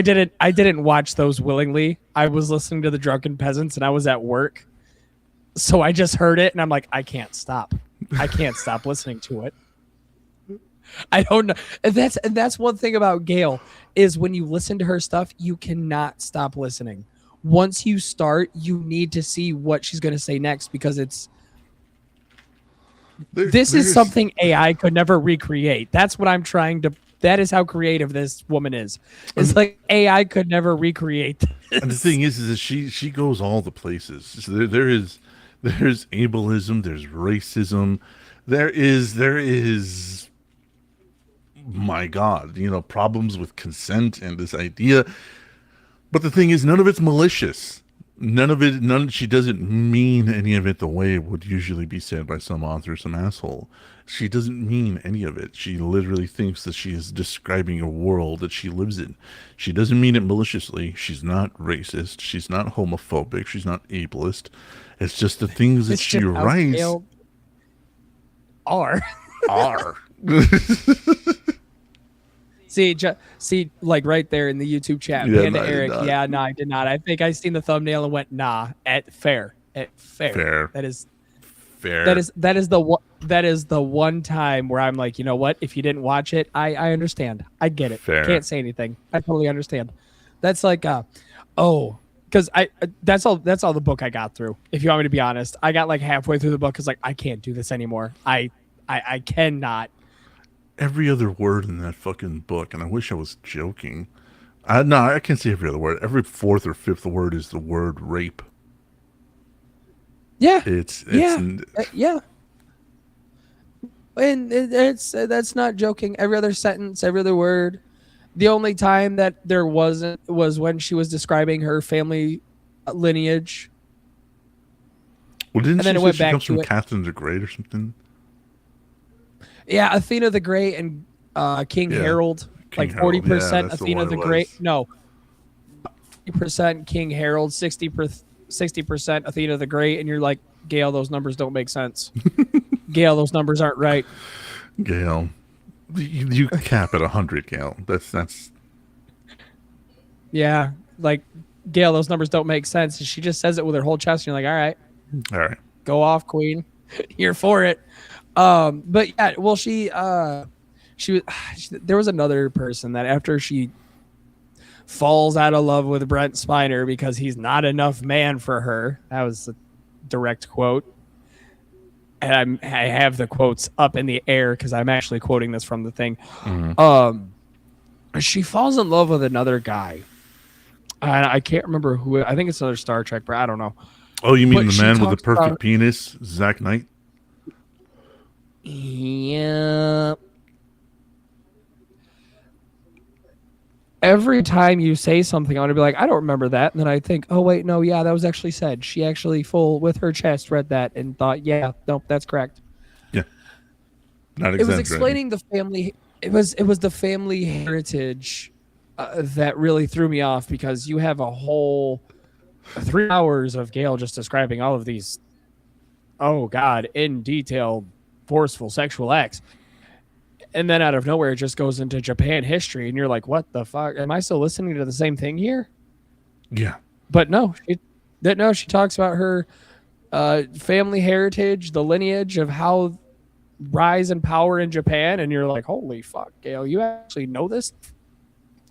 didn't watch those willingly. I was listening to the Drunken Peasants and I was at work. So I just heard it and I'm like, I can't stop. I can't stop listening to it. I don't know. And that's one thing about Gail is when you listen to her stuff, you cannot stop listening. Once you start, you need to see what she's going to say next because this is something AI could never recreate. That's what I'm trying to. That is how creative this woman is. It's like AI could never recreate this. And the thing is that she goes all the places. So there's ableism, there's racism, there is my God, problems with consent and this idea. But the thing is, none of it's malicious. She doesn't mean any of it the way it would usually be said by some author, some asshole. She doesn't mean any of it. She literally thinks that she is describing a world that she lives in. She doesn't mean it maliciously. She's not racist. She's not homophobic. She's not ableist. It's just the things that she writes are. See, like right there in the YouTube chat, Yeah, Panda no, I did Eric. not. Yeah, no, I did not. I think I seen the thumbnail and went, nah. At fair. Fair. That is fair. That is the one time where I'm like, you know what? If you didn't watch it, I understand. I get it. Fair. Can't say anything. I totally understand. That's like, because that's all the book I got through. If you want me to be honest, I got like halfway through the book. Cause like I can't do this anymore. I cannot. Every other word in that fucking book, and I wish I was joking. No, I can't say every other word. Every fourth or fifth word is the word rape. Yeah. It's yeah. And that's not joking. Every other sentence, every other word. The only time that there wasn't was when she was describing her family lineage. Well, didn't And then she it say went she back comes to from it. Catherine the Great or something? Yeah, Athena the Great and King Yeah, Harold. King Like Harold. 40% Yeah, that's the Athena one the it Great. was. No. 40% King Harold, 60% Athena the Great, and you're like, Gail, those numbers don't make sense. Gail, those numbers aren't right. Gail, you cap at 100, Gail. That's Yeah. like, Gail, those numbers don't make sense. And she just says it with her whole chest. And you're like, all right, All right. go off, queen. You're for it. But yeah, well, she was, there was another person that after she falls out of love with Brent Spiner because he's not enough man for her. That was a direct quote. And I have the quotes up in the air because I'm actually quoting this from the thing. She falls in love with another guy. And I can't remember who. I think it's another Star Trek, but I don't know. Oh, you mean But the she man with the talks perfect about- penis, Zach Knight? Yeah. Every time you say something, I'm going to be like, I don't remember that. And then I think, oh, wait, no, yeah, that was actually said. She actually full with her chest read that and thought, yeah, nope, that's correct. Yeah. Not It was exaggerating. explaining the family. It was the family heritage that really threw me off because you have a whole 3 hours of Gail just describing all of these, oh God, in detail, forceful sexual acts. And then out of nowhere, it just goes into Japan history. And you're like, what the fuck? Am I still listening to the same thing here? Yeah. But no, she talks about her family heritage, the lineage of how rise and power in Japan. And you're like, holy fuck, Gail, you actually know this?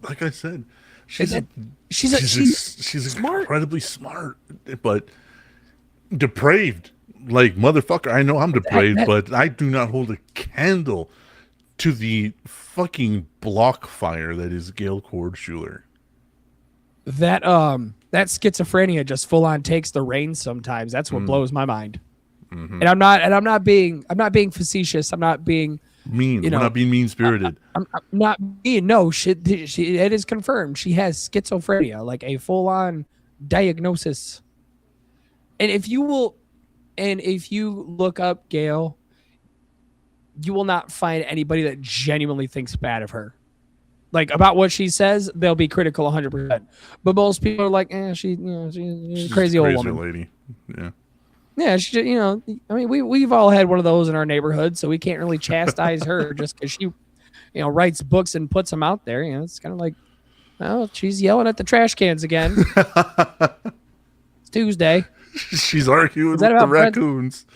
Like I said, she's she's smart. incredibly smart, but depraved. Like, motherfucker, I know I'm depraved, but I do not hold a candle to the fucking block fire that is Gail Kordschuler. That schizophrenia just full on takes the reins sometimes. That's what blows my mind. Mm-hmm. And I'm not being facetious. I'm not being Mean. We're not being mean spirited. I'm not being, no, she it is confirmed. She has schizophrenia, like a full on diagnosis. And if you look up Gail, you will not find anybody that genuinely thinks bad of her. Like, about what she says, they'll be critical 100%. But most people are like, she's a crazy old woman. Lady. Yeah. Yeah, she, I mean, we've all had one of those in our neighborhood, so we can't really chastise her just because she, writes books and puts them out there. It's kind of like, oh, she's yelling at the trash cans again. It's Tuesday. She's arguing with that the about raccoons.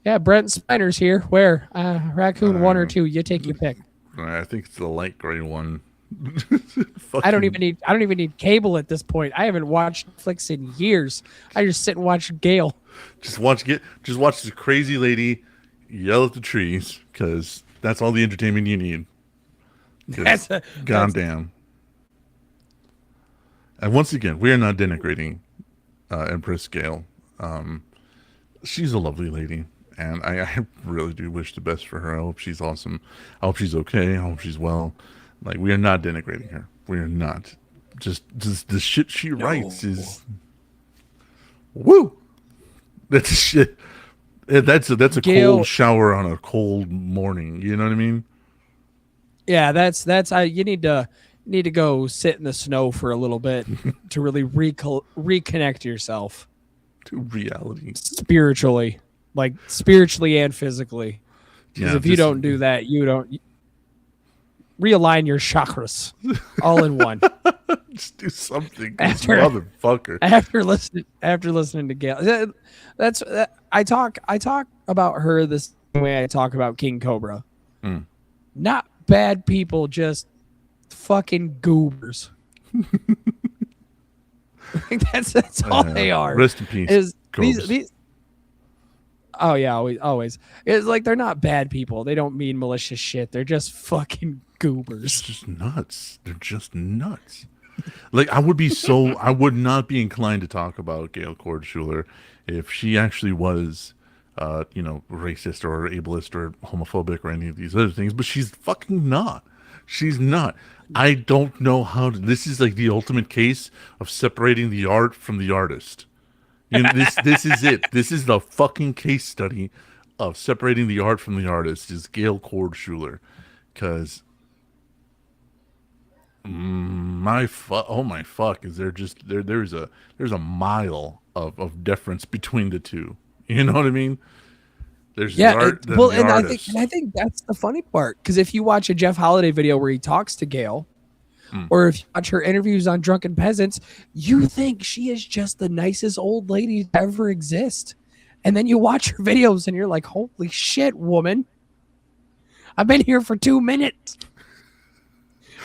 Yeah, Brent Spiner's here. Where? Raccoon 1 or 2. You take your pick. I think it's the light gray one. I don't even need cable at this point. I haven't watched Netflix in years. I just sit and watch Gail. Just watch the crazy lady yell at the trees, because that's all the entertainment you need. Goddamn. And once again, we are not denigrating Empress Gail. She's a lovely lady, and I really do wish the best for her. I hope she's awesome. I hope she's okay. I hope she's well. Like, we are not denigrating her. We are not. Just the shit she writes is woo. That's shit. That's a Gail, cold shower on a cold morning. You know what I mean? Yeah, that's you need to go sit in the snow for a little bit to really reconnect yourself To reality. spiritually and physically. Because if you don't do that, you don't realign your chakras all in one. Just do something, After- motherfucker. After listening to Gail, I talk about her the same way I talk about King Cobra. Not bad people, just fucking goobers. that's all they are. Rest in peace. These oh yeah, always. It's like they're not bad people. They don't mean malicious shit. They're just fucking goobers. It's just nuts. They're just nuts. Like, I would not be inclined to talk about Gail Kordschuler if she actually was, racist or ableist or homophobic or any of these other things. But she's fucking not. She's not. I don't know how to. This is like the ultimate case of separating the art from the artist. This is it. This is the fucking case study of separating the art from the artist. Is Gail Kordschuler, because oh my fuck, is there just there's a mile of difference between the two. You know what I mean? There's the art, then the artist. I think that's the funny part, because if you watch a Jeff Holiday video where he talks to Gail, Mm. or if you watch her interviews on Drunken Peasants, you think she is just the nicest old lady to ever exist. And then you watch her videos and you're like, holy shit, woman. I've been here for 2 minutes.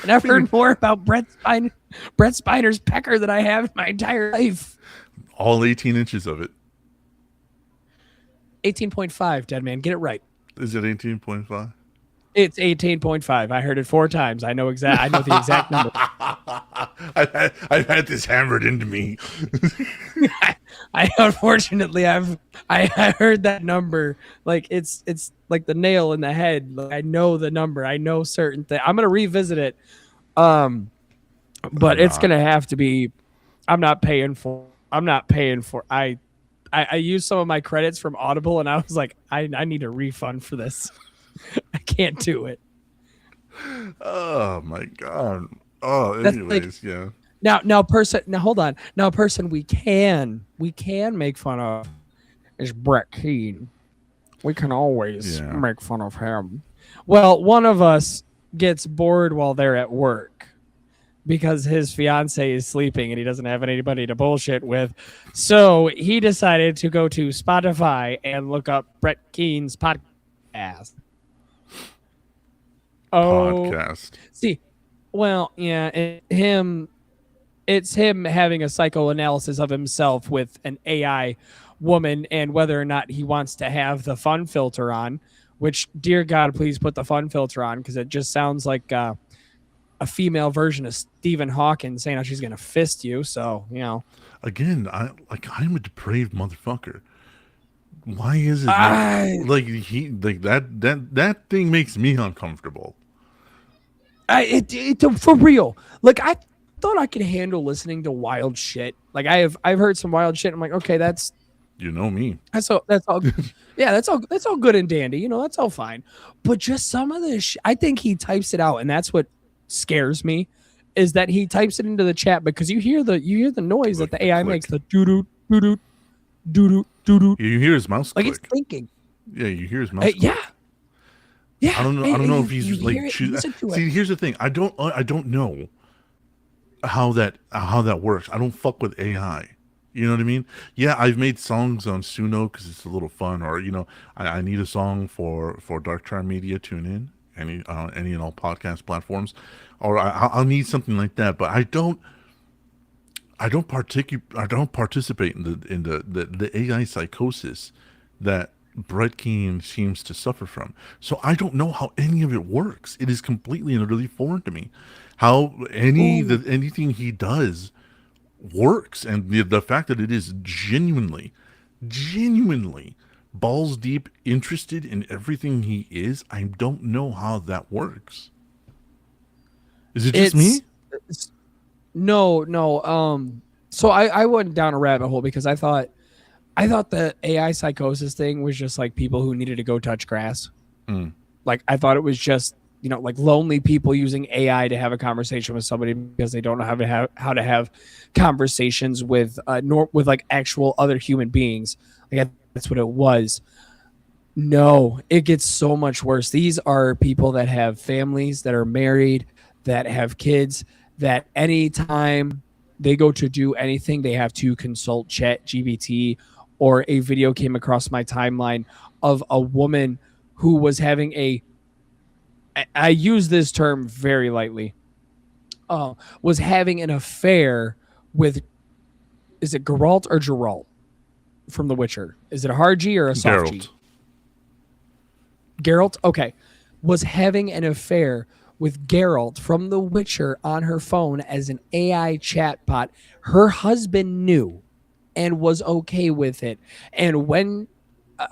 And I've heard more about Brett Spiner's pecker than I have in my entire life. All 18 inches of it. 18.5, Deadman. Get it right. Is it 18.5? It's 18.5. I heard it 4 times. I know the exact number. I've had this hammered into me. I unfortunately I heard that number like it's like the nail in the head. Like, I know the number. I know certain things. I'm gonna revisit it. But it's gonna have to be. I'm not paying for. I used some of my credits from Audible, and I was like, I need a refund for this. I can't do it. Oh my god. Oh, That's anyways, like, yeah. Now, hold on. Now, person we can make fun of is Brett Keane. We can always make fun of him. Well, one of us gets bored while they're at work because his fiance is sleeping and he doesn't have anybody to bullshit with. So he decided to go to Spotify and look up Brett Keane's podcast. Podcast. See, well, yeah, it's him having a psychoanalysis of himself with an AI woman and whether or not he wants to have the fun filter on, which, dear God, please put the fun filter on because it just sounds like a female version of Stephen Hawking saying how she's going to fist you. So, you know. Again, I'm a depraved motherfucker. Why is it that thing makes me uncomfortable? For real. Like, I thought I could handle listening to wild shit. Like, I've heard some wild shit. I'm like, okay, that's, you know me. That's all. Yeah, that's all good and dandy. You know, that's all fine. But just some of this, I think he types it out, and that's what scares me, is that he types it into the chat because you hear the noise that the AI makes, the doo doo doo doo doo doo doo doo. You hear his mouse click. Like it's thinking. Yeah, you hear his mouse click. Yeah. Yeah. I don't know if he's like see, here's the thing. I don't know how that works. I don't fuck with AI. You know what I mean? Yeah, I've made songs on Suno because it's a little fun, or you know, I need a song for Dark Charm Media. Tune in any and all podcast platforms, or I'll need something like that. But I don't participate in the AI psychosis that Brett Keane seems to suffer from. So I don't know how any of it works. It is completely and utterly foreign to me. How anything he does works, and the fact that it is genuinely balls deep interested in everything he is, I don't know how that works. Is it just me? No. So I went down a rabbit hole because I thought the AI psychosis thing was just like people who needed to go touch grass. Like I thought it was just, you know, like lonely people using AI to have a conversation with somebody because they don't know how to have conversations with like actual other human beings. Like that's what it was. No, it gets so much worse. These are people that have families, that are married, that have kids, that anytime they go to do anything, they have to consult ChatGPT. Or a video came across my timeline of a woman who was having I use this term very lightly, was having an affair with, is it Geralt or Geralt from The Witcher? Is it a hard G or a soft G? Geralt? Okay. Was having an affair with Geralt from The Witcher on her phone as an AI chatbot. Her husband knew and was okay with it. And when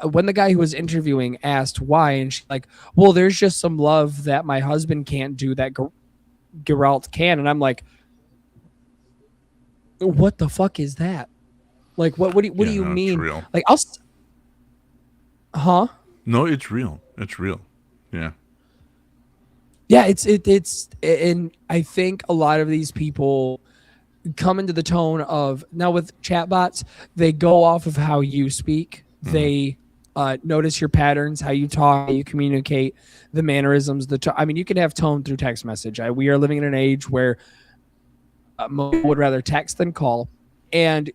the guy who was interviewing asked why, and she's like, well, there's just some love that my husband can't do that Geralt can. And I'm like, what the fuck is that? Like, what do you mean? It's real. Like, No, it's real. It's real. Yeah. Yeah, it's and I think a lot of these people come into the tone of, now with chatbots, they go off of how you speak. They notice your patterns, how you talk, how you communicate, the mannerisms. I mean, you can have tone through text message. We are living in an age where most people would rather text than call, and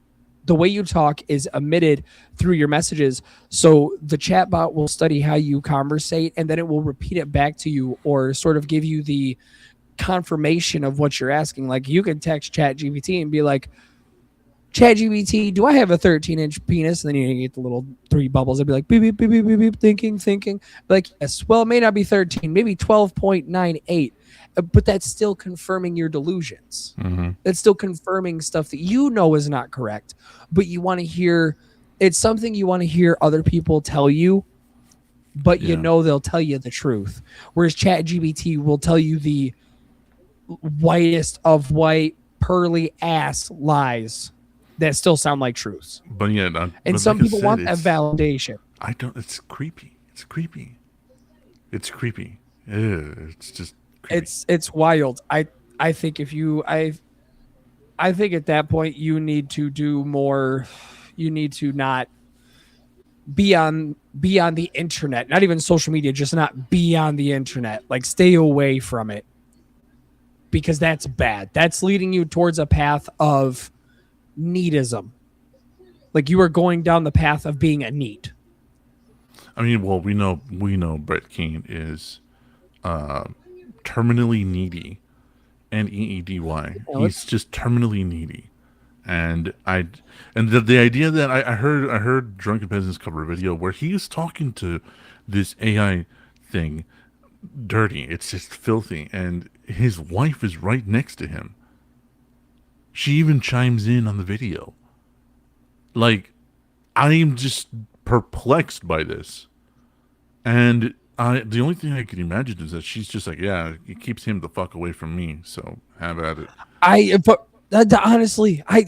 the way you talk is emitted through your messages. So the chatbot will study how you conversate, and then it will repeat it back to you, or sort of give you the confirmation of what you're asking. Like you can text Chat GPT and be like, Chat GPT, do I have a 13-inch penis? And then you get the little three bubbles. It'd be like beep beep beep beep beep beep, thinking. Like, yes, well, it may not be 13, maybe 12.98, but that's still confirming your delusions. Mm-hmm. That's still confirming stuff that you know is not correct, but you want to hear. It's something you want to hear other people tell you, but you know they'll tell you the truth. Whereas Chat GPT will tell you the whitest of white, pearly ass lies that still sound like truths. But yeah, and some people want that validation. I don't. It's creepy. It's creepy. It's creepy. It's just. Creepy. It's wild. I think if you I think at that point you need to do more. You need to not be on the internet, not even social media. Just not be on the internet. Like stay away from it, because that's bad. That's leading you towards a path of neatism. Like you are going down the path of being a neat. I mean, well, we know Brett Keane is terminally needy, and EEDY. He's just terminally needy, and the idea that I heard Drunken Peasants cover a video where he is talking to this AI thing dirty. It's just filthy, and his wife is right next to him. She even chimes in on the video. Like, I'm just perplexed by this. And the only thing I can imagine is that she's just like, yeah, it keeps him the fuck away from me, so have at it. Honestly, I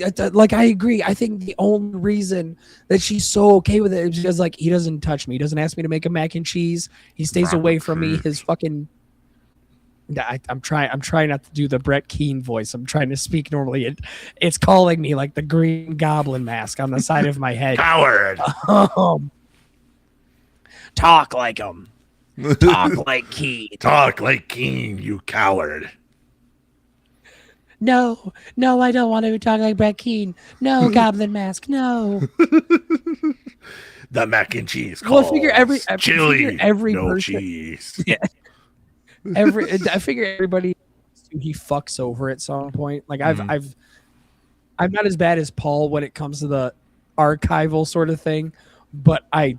agree. I think the only reason that she's so okay with it is because like he doesn't touch me. He doesn't ask me to make a mac and cheese. He stays away from me. His fucking I'm trying not to do the Brett Keane voice. I'm trying to speak normally. It's calling me like the Green Goblin mask on the side of my head. Coward. Talk like him. Talk like Keane. Talk like Keane, you coward. No, I don't want to talk like Brett Keane. No, Goblin mask. No. The mac and cheese calls. Well, chili, every no person, cheese. Yeah. I figure everybody he fucks over at some point. Like I'm not as bad as Paul when it comes to the archival sort of thing, but I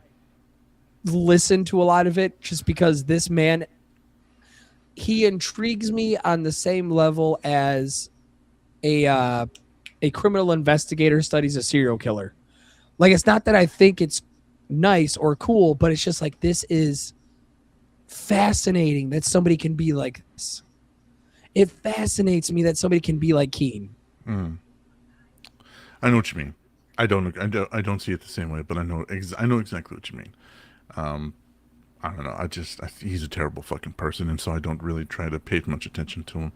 listen to a lot of it just because this man, he intrigues me on the same level as a criminal investigator studies a serial killer. Like, it's not that I think it's nice or cool, but it's just like, this is fascinating that somebody can be like this. It fascinates me that somebody can be like Keane. I know what you mean. I don't see it the same way, but I know exactly what you mean. I don't know. He's a terrible fucking person, and so I don't really try to pay much attention to him.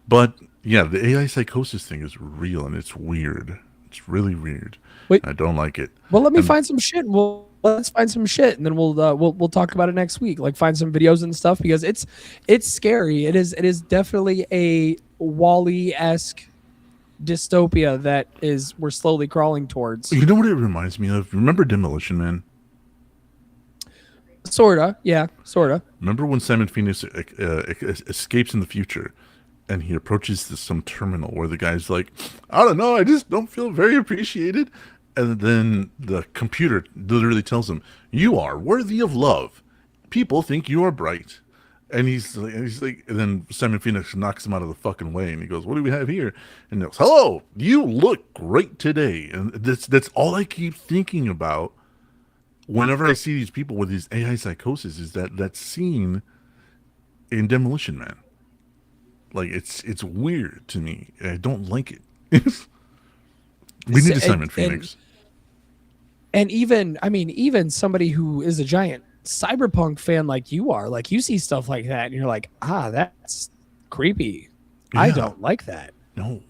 But yeah, the AI psychosis thing is real, and it's weird. It's really weird. Wait, I don't like it. Well, let me find some shit. Let's find some shit, and then we'll talk about it next week. Like, find some videos and stuff, because it's scary. It is definitely a Wall-E-esque dystopia that we're slowly crawling towards. You know what it reminds me of? Remember Demolition Man? Sorta, yeah, sorta. Remember when Simon Phoenix escapes in the future, and he approaches some terminal where the guy's like, I don't know, I just don't feel very appreciated. And then the computer literally tells him, you are worthy of love. People think you are bright. And he's like, and then Simon Phoenix knocks him out of the fucking way, and he goes, what do we have here? And he goes, hello, you look great today. And that's all I keep thinking about whenever I see these people with these AI psychosis, is that scene in Demolition Man. Like, it's weird to me. I don't like it. We need a Simon Phoenix. And even somebody who is a giant cyberpunk fan like you are, like, you see stuff like that and you're like, that's creepy. Yeah. I don't like that. No.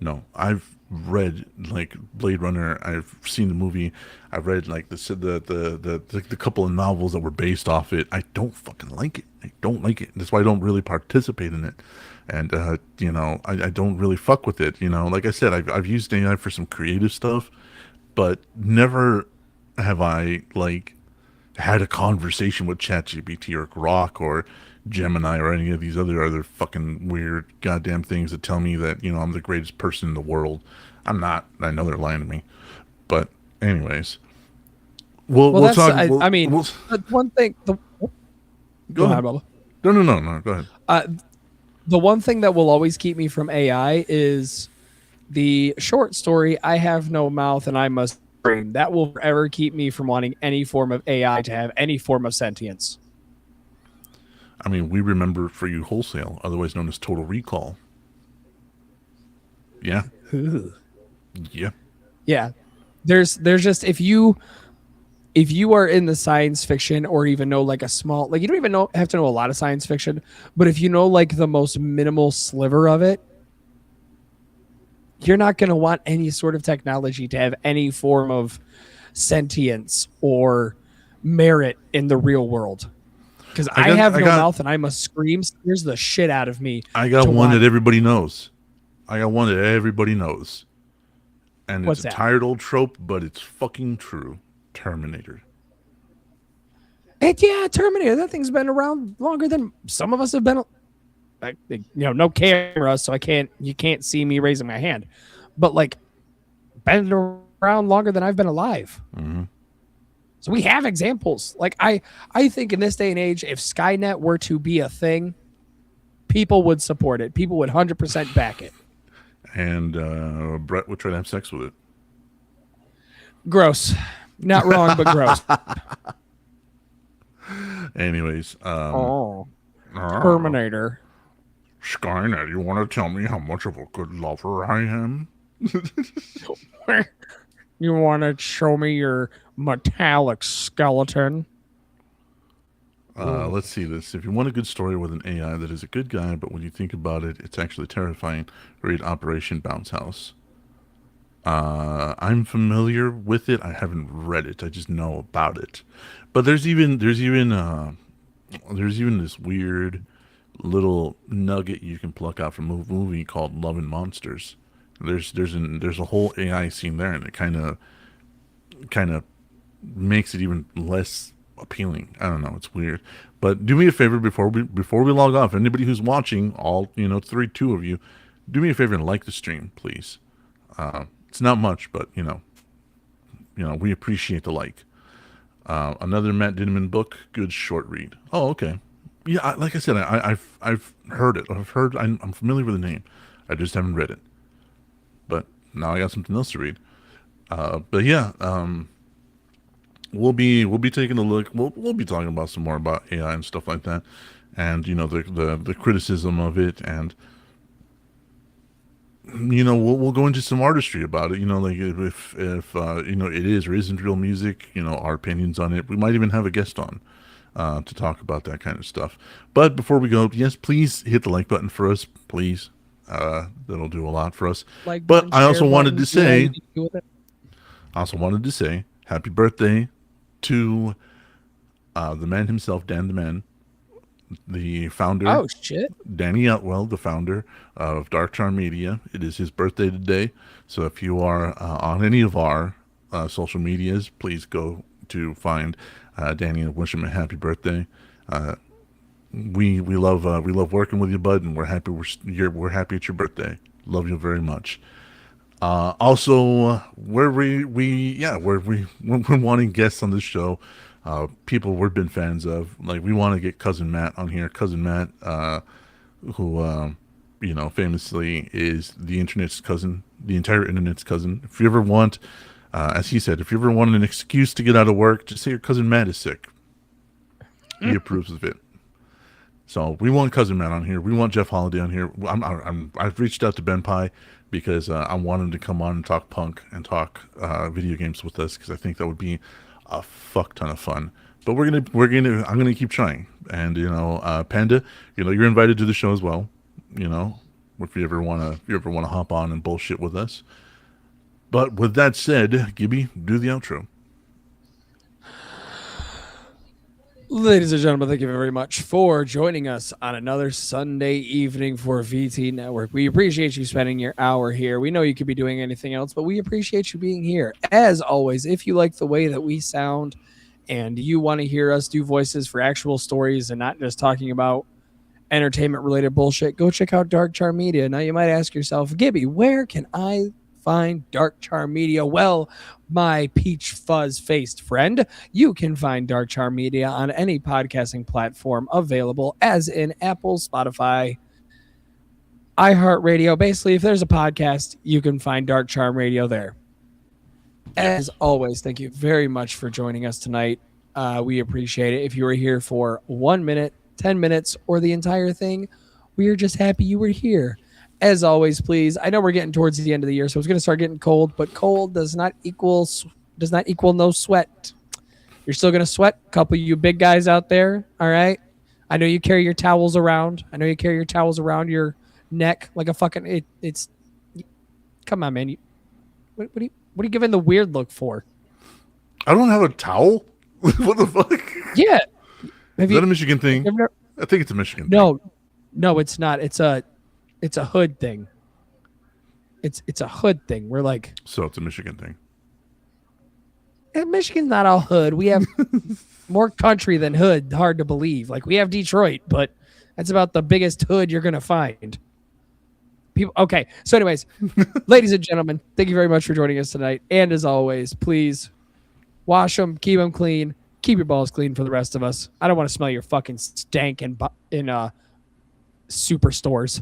No, I've read like Blade Runner. I've seen the movie. I've read like the couple of novels that were based off it. I don't fucking like it. I don't like it. That's why I don't really participate in it. And I don't really fuck with it. Like I said, I've used AI for some creative stuff, but never have I like had a conversation with ChatGPT or Grok or Gemini or any of these other fucking weird goddamn things that tell me that I'm the greatest person in the world. I'm not. I know they're lying to me. But anyways, we'll Well, we'll that's talk. I mean, We'll the one thing. go Go ahead, ahead. Bubba. No. Go ahead. Uh, the one thing that will always keep me from AI is the short story. I have no mouth and I must scream. That will forever keep me from wanting any form of AI to have any form of sentience. I mean, we remember For You Wholesale, otherwise known as Total Recall. Yeah, yeah. Yeah, there's just if you are in the science fiction or even know like a small, like you don't even have to know a lot of science fiction, but if you know like the most minimal sliver of it, you're not going to want any sort of technology to have any form of sentience or merit in the real world. Because I I got have I no got mouth and I must scream scares the shit out of me I got to one that want. everybody knows. I got one that everybody knows, and it's What's a that? tired old trope, but it's fucking true. Terminator. Yeah, Terminator. That thing's been around longer than some of us have been. Like, no camera, so you can't see me raising my hand, but like been around longer than I've been alive. Hmm. So we have examples. Like I think in this day and age, if Skynet were to be a thing, people would support it. People would 100% back it. And Brett would try to have sex with it. Gross. Not wrong, but gross. Anyways, Oh, ah, Terminator. Skynet, you want to tell me how much of a good lover I am? You want to show me your metallic skeleton? Let's see this. If you want a good story with an AI that is a good guy, but when you think about it, it's actually terrifying, read Operation Bounce House. I'm familiar with it. I haven't read it. I just know about it. But there's even this weird little nugget you can pluck out from a movie called Love and Monsters. There's a whole AI scene there, and it kind of makes it even less appealing. I don't know. It's weird. But do me a favor before we log off. Anybody who's watching, all two of you, do me a favor and like the stream, please. It's not much, but we appreciate the like. Another Matt Dinman book, good short read. Oh, okay. Yeah, like I said, I've heard it. I'm familiar with the name. I just haven't read it. But now I got something else to read. But yeah, we'll be taking a look. We'll be talking about some more about AI and stuff like that, and the criticism of it, and we'll go into some artistry about it. Like if it is or isn't real music. Our opinions on it. We might even have a guest on to talk about that kind of stuff. But before we go, yes, please hit the like button for us, please. That'll do a lot for us. Like But button, I share also wanted button, to do whatever you say, need to do with it. happy birthday to the man himself, Dan the Man, the founder, Oh shit! Danny Otwell, the founder of Dark Charm Media. It is his birthday today. So if you are on any of our social medias, please go to find Danny and wish him a happy birthday. We love working with you, bud, and we're happy it's your birthday. Love you very much. Also, we're wanting guests on this show, people we've been fans of. Like we want to get Cousin Matt on here. Cousin Matt, who famously is the internet's cousin, the entire internet's cousin. If you ever want, as he said, if you ever want an excuse to get out of work, just say your cousin Matt is sick. He approves of it. So we want Cousin Matt on here. We want Jeff Holiday on here. I've reached out to Ben Pye because I want him to come on and talk punk and talk video games with us because I think that would be a fuck ton of fun. But I'm gonna keep trying. And Panda, you're invited to the show as well. You know, if you ever wanna hop on and bullshit with us. But with that said, Gibby, do the outro. Ladies and gentlemen, thank you very much for joining us on another Sunday evening for VT Network. We appreciate you spending your hour here. We know you could be doing anything else, but we appreciate you being here. As always, if you like the way that we sound and you want to hear us do voices for actual stories and not just talking about entertainment related bullshit, go check out Dark Charm Media. Now you might ask yourself, Gibby, where can I find Dark Charm Media? Well, my peach fuzz faced friend, you can find Dark Charm Media on any podcasting platform available, as in Apple, Spotify, iHeartRadio. Basically, if there's a podcast, you can find Dark Charm Radio there. As always, thank you very much for joining us tonight. We appreciate it. If you were here for 1 minute, 10 minutes, or the entire thing, we are just happy you were here. As always, please, I know we're getting towards the end of the year, so it's going to start getting cold, but cold does not equal no sweat. You're still going to sweat. A couple of you big guys out there, all right? I know you carry your towels around. I know you carry your towels around your neck like a fucking it's come on, man. What are you giving the weird look for? I don't have a towel. What the fuck? Yeah. Is that a Michigan thing? I think it's a Michigan thing. No, it's not. It's a hood thing. It's a hood thing. We're like, So it's a Michigan thing. Michigan's not all hood. We have more country than hood. Hard to believe. Like, we have Detroit, but that's about the biggest hood you're gonna find. People. Okay. So, anyways, ladies and gentlemen, thank you very much for joining us tonight. And as always, please wash them, keep them clean, keep your balls clean for the rest of us. I don't want to smell your fucking stank in superstores.